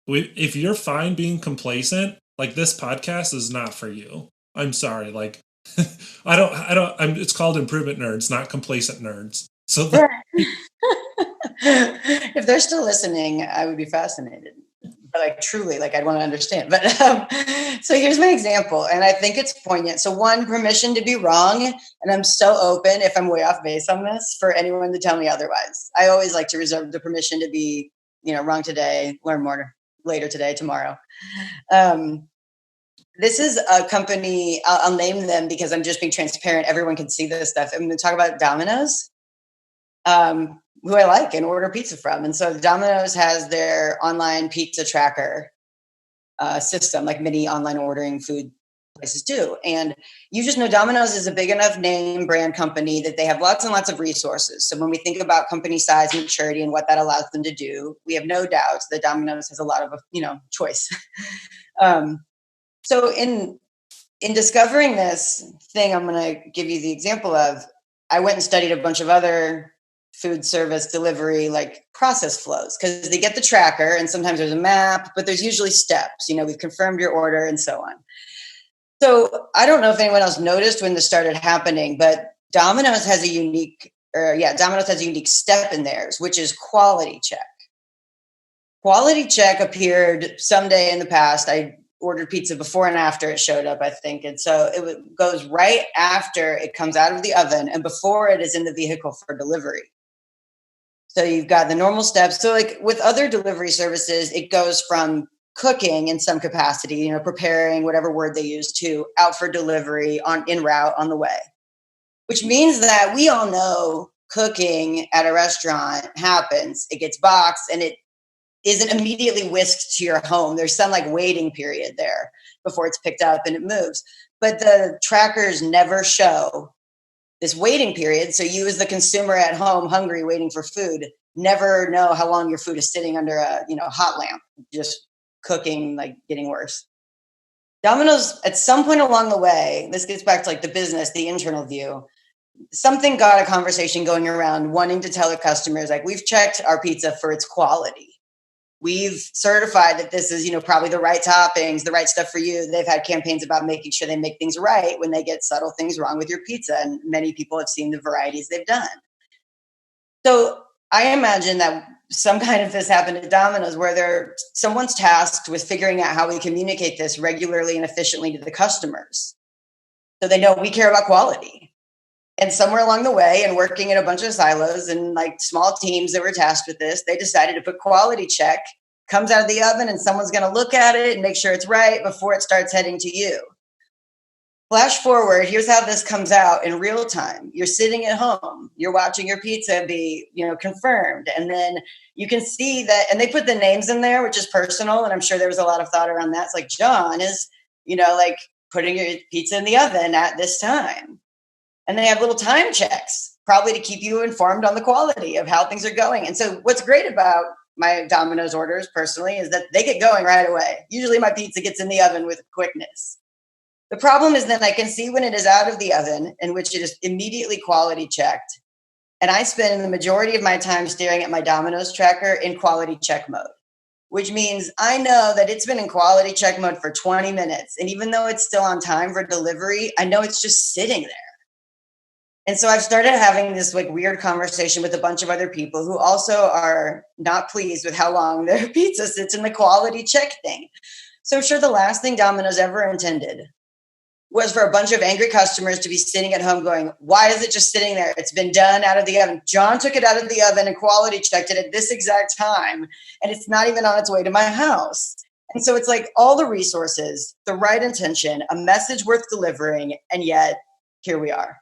if you're fine being complacent, like, this podcast is not for you. I'm sorry. Like, it's called Improvement Nerds, not Complacent Nerds. So if they're still listening, I would be fascinated. But like, truly, like, I'd want to understand. But so here's my example, and I think it's poignant. So one, permission to be wrong. And I'm so open, if I'm way off base on this, for anyone to tell me otherwise. I always like to reserve the permission to be, wrong today, learn more later today, tomorrow. This is a company, I'll name them because I'm just being transparent. Everyone can see this stuff. I'm going to talk about Domino's, who I like and order pizza from. And so Domino's has their online pizza tracker system, like many online ordering food places do. And you just know Domino's is a big enough name brand company that they have lots and lots of resources. So when we think about company size, maturity, and what that allows them to do, we have no doubts that Domino's has a lot of, choice. So in discovering this thing, I'm going to give you the example of, I went and studied a bunch of other food service delivery, like, process flows, because they get the tracker and sometimes there's a map, but there's usually steps, we've confirmed your order and so on. So I don't know if anyone else noticed when this started happening, but Domino's has a unique step in theirs, which is quality check. Quality check appeared someday in the past. I ordered pizza before and after it showed up, I think. And so it goes right after it comes out of the oven and before it is in the vehicle for delivery. So you've got the normal steps. So like with other delivery services, it goes from cooking in some capacity, preparing, whatever word they use, to out for delivery, en route, on the way. Which means that we all know cooking at a restaurant happens. It gets boxed and it isn't immediately whisked to your home. There's some like waiting period there before it's picked up and it moves. But the trackers never show this waiting period. So you, as the consumer at home, hungry, waiting for food, never know how long your food is sitting under a hot lamp, just cooking, like getting worse. Domino's, at some point along the way, this gets back to like the business, the internal view, something got a conversation going around wanting to tell the customers, like, we've checked our pizza for its quality. We've certified that this is, probably the right toppings, the right stuff for you. They've had campaigns about making sure they make things right when they get subtle things wrong with your pizza. And many people have seen the varieties they've done. So I imagine that some kind of this happened at Domino's, where someone's tasked with figuring out how we communicate this regularly and efficiently to the customers, so they know we care about quality. And somewhere along the way, and working in a bunch of silos and like small teams that were tasked with this, they decided to put quality check, comes out of the oven and someone's going to look at it and make sure it's right before it starts heading to you. Flash forward, here's how this comes out in real time. You're sitting at home, you're watching your pizza be, confirmed. And then you can see that, and they put the names in there, which is personal. And I'm sure there was a lot of thought around that. It's like, John is, like putting your pizza in the oven at this time. And they have little time checks, probably to keep you informed on the quality of how things are going. And so what's great about my Domino's orders personally is that they get going right away. Usually my pizza gets in the oven with quickness. The problem is that I can see when it is out of the oven, in which it is immediately quality checked. And I spend the majority of my time staring at my Domino's tracker in quality check mode, which means I know that it's been in quality check mode for 20 minutes. And even though it's still on time for delivery, I know it's just sitting there. And so I've started having this like weird conversation with a bunch of other people who also are not pleased with how long their pizza sits in the quality check thing. So I'm sure the last thing Domino's ever intended was for a bunch of angry customers to be sitting at home going, why is it just sitting there? It's been done out of the oven. John took it out of the oven and quality checked it at this exact time, and it's not even on its way to my house. And so it's like all the resources, the right intention, a message worth delivering, and yet here we are.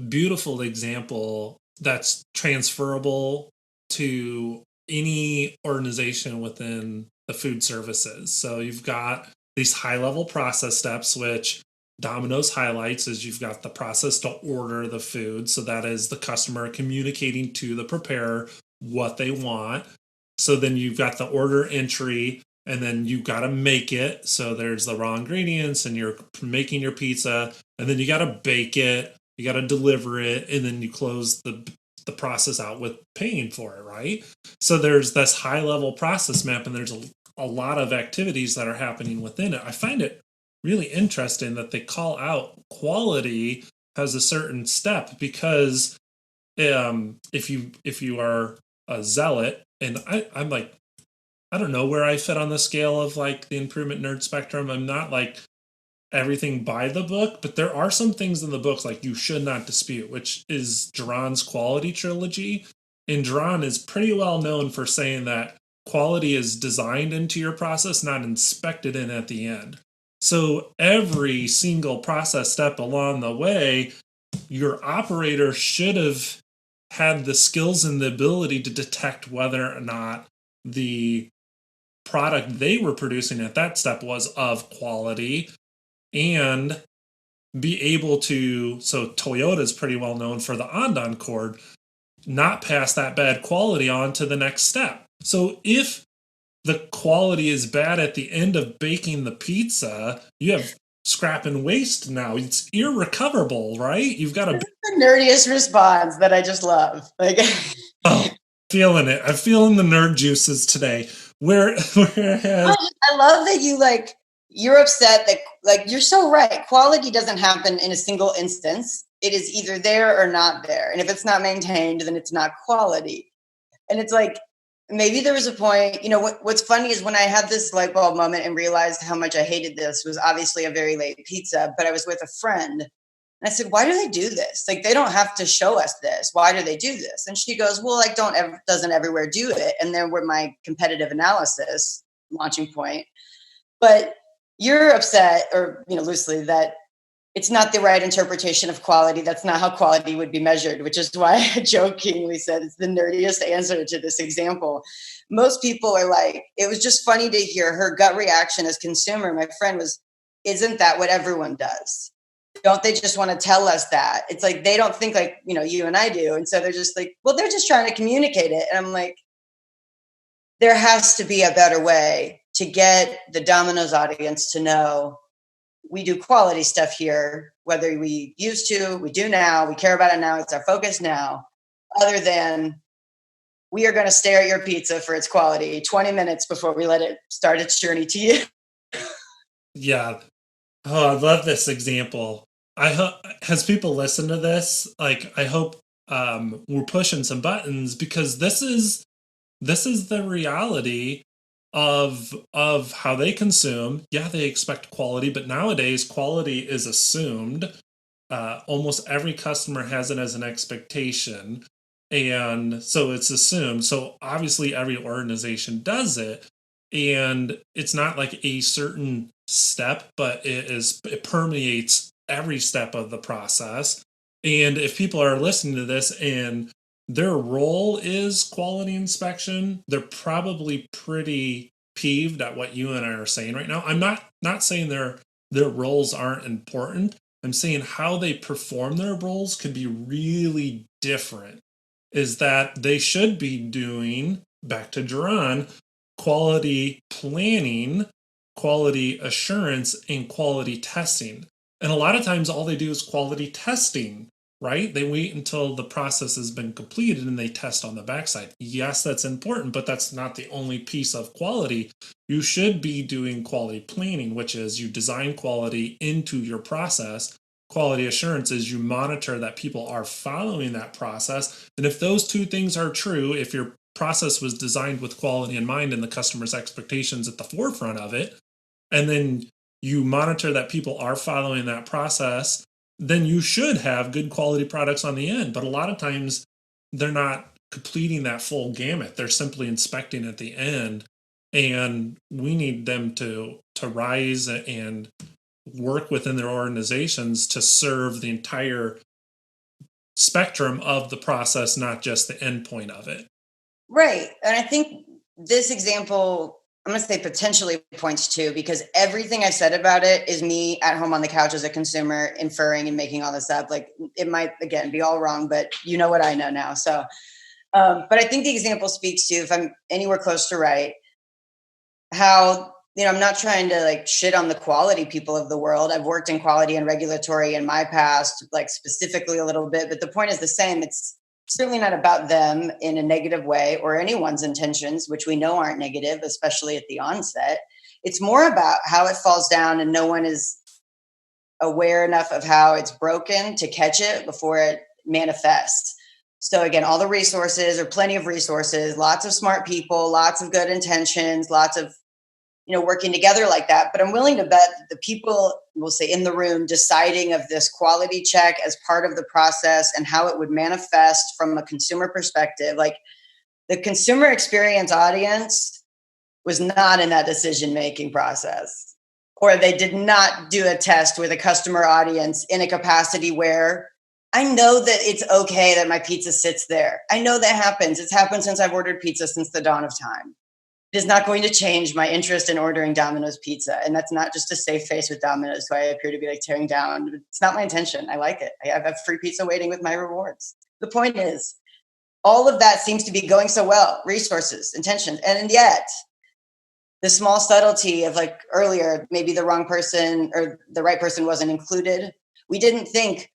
Beautiful example that's transferable to any organization within the food services. So you've got these high level process steps, which Domino's highlights is you've got the process to order the food. So that is the customer communicating to the preparer what they want. So then you've got the order entry, and then you got to make it. So there's the raw ingredients, and you're making your pizza, and then you got to bake it, you got to deliver it, and then you close the process out with paying for it, right? So there's this high level process map, and there's a lot of activities that are happening within it. I find it really interesting that they call out quality as a certain step, because if you are a zealot, and I'm like, I don't know where I fit on the scale of like the improvement nerd spectrum. I'm not like everything by the book, but there are some things in the books like you should not dispute, which is Duran's quality trilogy. And Duran is pretty well known for saying that quality is designed into your process, not inspected in at the end. So every single process step along the way, your operator should have had the skills and the ability to detect whether or not the product they were producing at that step was of quality, and be able to, so Toyota is pretty well known for the Andon cord, not pass that bad quality on to the next step. So if the quality is bad at the end of baking the pizza, you have scrap and waste now. It's irrecoverable, right? You've got to... the nerdiest response that I just love. Like, oh, feeling it. I'm feeling the nerd juices today. Whereas I love that you're upset that, like, you're so right. Quality doesn't happen in a single instance. It is either there or not there. And if it's not maintained, then it's not quality. And it's like, maybe there was a point, what's funny is when I had this light bulb moment and realized how much I hated this was obviously a very late pizza, but I was with a friend. And I said, why do they do this? Like, they don't have to show us this. Why do they do this? And she goes, well, like, doesn't everywhere do it? And then were my competitive analysis launching point. But you're upset, or, loosely, that it's not the right interpretation of quality. That's not how quality would be measured, which is why I jokingly said it's the nerdiest answer to this example. Most people are like, it was just funny to hear her gut reaction as consumer. My friend was, isn't that what everyone does? Don't they just want to tell us that? It's like, they don't think like, you and I do. And so they're just like, well, they're just trying to communicate it. And I'm like, there has to be a better way to get the Domino's audience to know we do quality stuff here, whether we used to, we do now, we care about it now, it's our focus now, other than we are going to stare at your pizza for its quality 20 minutes before we let it start its journey to you. Yeah. Oh, I love this example. I hope, as people listen to this, like, I hope we're pushing some buttons, because this is the reality of how they consume. Yeah, they expect quality, but nowadays quality is assumed. Almost every customer has it as an expectation, and so it's assumed. So obviously every organization does it, and it's not like a certain step, but it permeates every step of the process. And if people are listening to this and their role is quality inspection, they're probably pretty peeved at what you and I are saying right now. I'm not saying their roles aren't important. I'm saying how they perform their roles could be really different. Is that they should be doing, back to Duran, quality planning, quality assurance, and quality testing. And a lot of times all they do is quality testing, right? They wait until the process has been completed and they test on the backside. Yes, that's important, but that's not the only piece of quality. You should be doing quality planning, which is you design quality into your process, quality assurance is you monitor that people are following that process. And if those two things are true, if your process was designed with quality in mind and the customer's expectations at the forefront of it, and then you monitor that people are following that process, then you should have good quality products on the end. But a lot of times they're not completing that full gamut. They're simply inspecting at the end. And we need them to rise and work within their organizations to serve the entire spectrum of the process, not just the endpoint of it. Right. And I think this example, I'm going to say potentially points to, because everything I've said about it is me at home on the couch as a consumer inferring and making all this up. Like, it might, again, be all wrong, but you know what I know now. So, but I think the example speaks to, if I'm anywhere close to right, how, I'm not trying to like shit on the quality people of the world. I've worked in quality and regulatory in my past, like specifically a little bit, but the point is the same. It's certainly not about them in a negative way or anyone's intentions, which we know aren't negative, especially at the onset. It's more about how it falls down and no one is aware enough of how it's broken to catch it before it manifests. So again, all the resources, or plenty of resources, lots of smart people, lots of good intentions, lots of working together like that. But I'm willing to bet that the people, we'll say, in the room deciding of this quality check as part of the process and how it would manifest from a consumer perspective, like the consumer experience audience was not in that decision-making process, or they did not do a test with a customer audience in a capacity where I know that it's okay that my pizza sits there. I know that happens. It's happened since I've ordered pizza since the dawn of time. It is not going to change my interest in ordering Domino's pizza. And that's not just to save face with Domino's, who I appear to be like tearing down. It's not my intention. I like it. I have free pizza waiting with my rewards. The point is, all of that seems to be going so well, resources, intentions. And yet, the small subtlety of like earlier, maybe the wrong person or the right person wasn't included. We didn't think,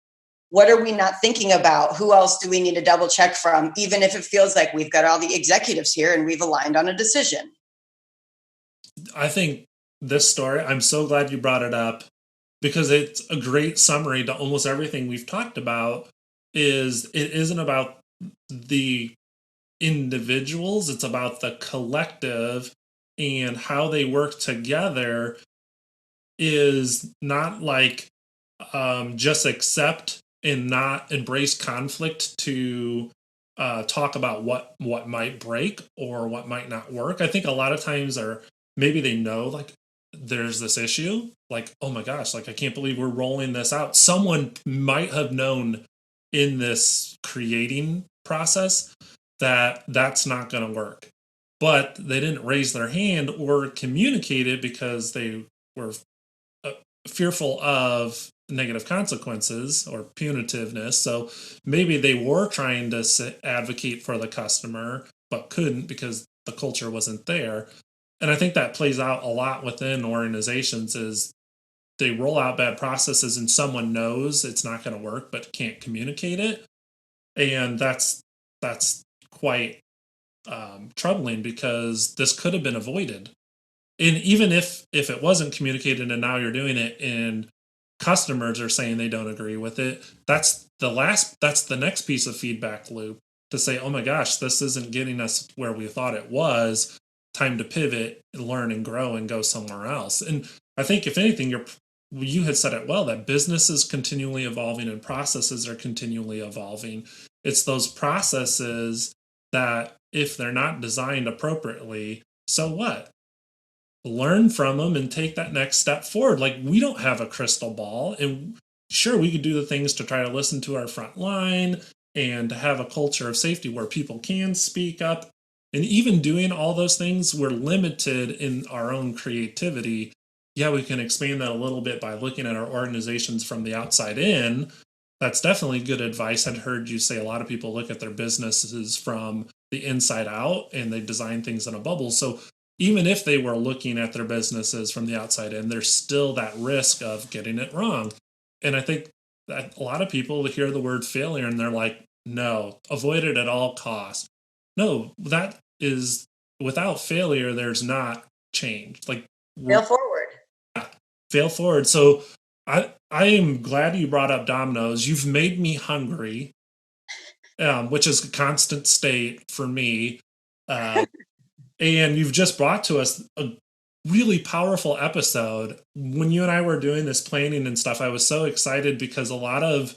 what are we not thinking about? Who else do we need to double check from? Even if it feels like we've got all the executives here and we've aligned on a decision. I think this story, I'm so glad you brought it up, because it's a great summary to almost everything we've talked about. Is it isn't about the individuals, it's about the collective, and how they work together is not like just accept and not embrace conflict to talk about what might break or what might not work. I think a lot of times, or maybe they know, like, there's this issue, like, oh my gosh, like, I can't believe we're rolling this out. Someone might have known in this creating process that that's not going to work, but they didn't raise their hand or communicate it because they were fearful of negative consequences or punitiveness. So maybe they were trying to advocate for the customer, but couldn't because the culture wasn't there. And I think that plays out a lot within organizations. Is they roll out bad processes and someone knows it's not going to work but can't communicate it, and that's quite troubling, because this could have been avoided. And even if it wasn't communicated and now you're doing it and customers are saying they don't agree with it, that's the next piece of feedback loop to say, oh my gosh, this isn't getting us where we thought it was. Time to pivot, learn and grow and go somewhere else. And I think, if anything, you had said it well, that business is continually evolving and processes are continually evolving. It's those processes that, if they're not designed appropriately, so what? Learn from them and take that next step forward. Like, we don't have a crystal ball, and sure, we could do the things to try to listen to our front line and to have a culture of safety where people can speak up. And even doing all those things, we're limited in our own creativity. Yeah, we can expand that a little bit by looking at our organizations from the outside in. That's definitely good advice. I'd heard you say a lot of people look at their businesses from the inside out and they design things in a bubble. So even if they were looking at their businesses from the outside in, there's still that risk of getting it wrong. And I think that a lot of people hear the word failure and they're like, no, avoid it at all costs. No, that is, without failure, there's not change. Like, Fail forward. fail forward. So I am glad you brought up Domino's. You've made me hungry, which is a constant state for me. Uh, and you've just brought to us a really powerful episode. When you and I were doing this planning and stuff, I was so excited because a lot of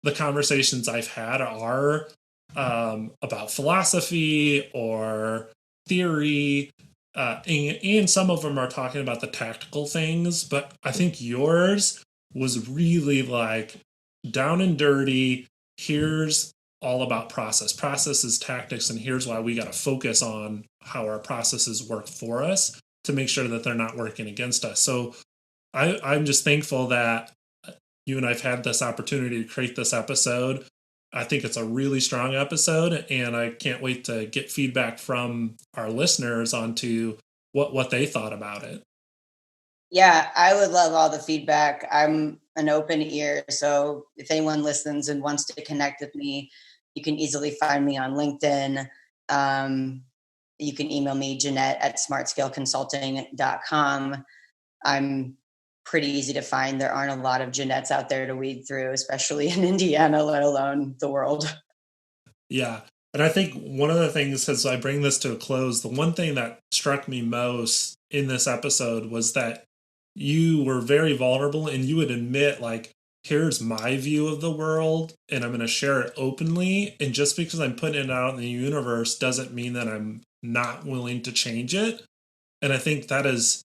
the conversations I've had are about philosophy or theory, and some of them are talking about the tactical things. But I think yours was really like down and dirty. Here's all about processes, tactics, and here's why we got to focus on how our processes work for us to make sure that they're not working against us. So I'm just thankful that you and I've had this opportunity to create this episode. I think it's a really strong episode, and I can't wait to get feedback from our listeners onto what they thought about it. Yeah, I would love all the feedback. I'm an open ear. So if anyone listens and wants to connect with me, you can easily find me on LinkedIn. You can email me, Jeanette at smartscaleconsulting.com. I'm pretty easy to find. There aren't a lot of Jeanettes out there to weed through, especially in Indiana, let alone the world. Yeah. And I think one of the things, as I bring this to a close, the one thing that struck me most in this episode was that you were very vulnerable and you would admit, like, here's my view of the world and I'm going to share it openly. And just because I'm putting it out in the universe doesn't mean that I'm not willing to change it. And I think that is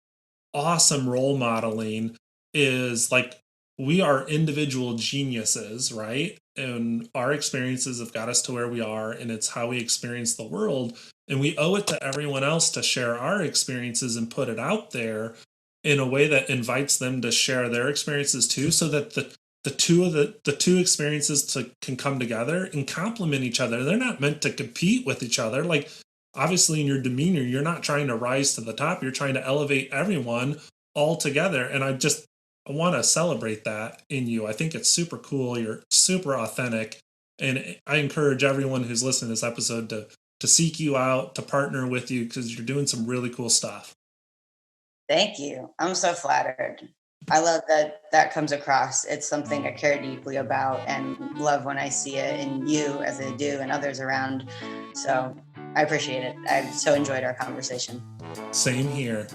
awesome role modeling, is like we are individual geniuses, right? And our experiences have got us to where we are, and it's how we experience the world. And we owe it to everyone else to share our experiences and put it out there in a way that invites them to share their experiences too, so that the two experiences can come together and complement each other. They're not meant to compete with each other. Like, obviously in your demeanor, you're not trying to rise to the top. You're trying to elevate everyone all together. And I want to celebrate that in you. I think it's super cool. You're super authentic. And I encourage everyone who's listening to this episode to seek you out, to partner with you, because you're doing some really cool stuff. Thank you. I'm so flattered. I love that comes across. It's something I care deeply about and love when I see it in you, as I do, and others around. So I appreciate it. I've so enjoyed our conversation. Same here.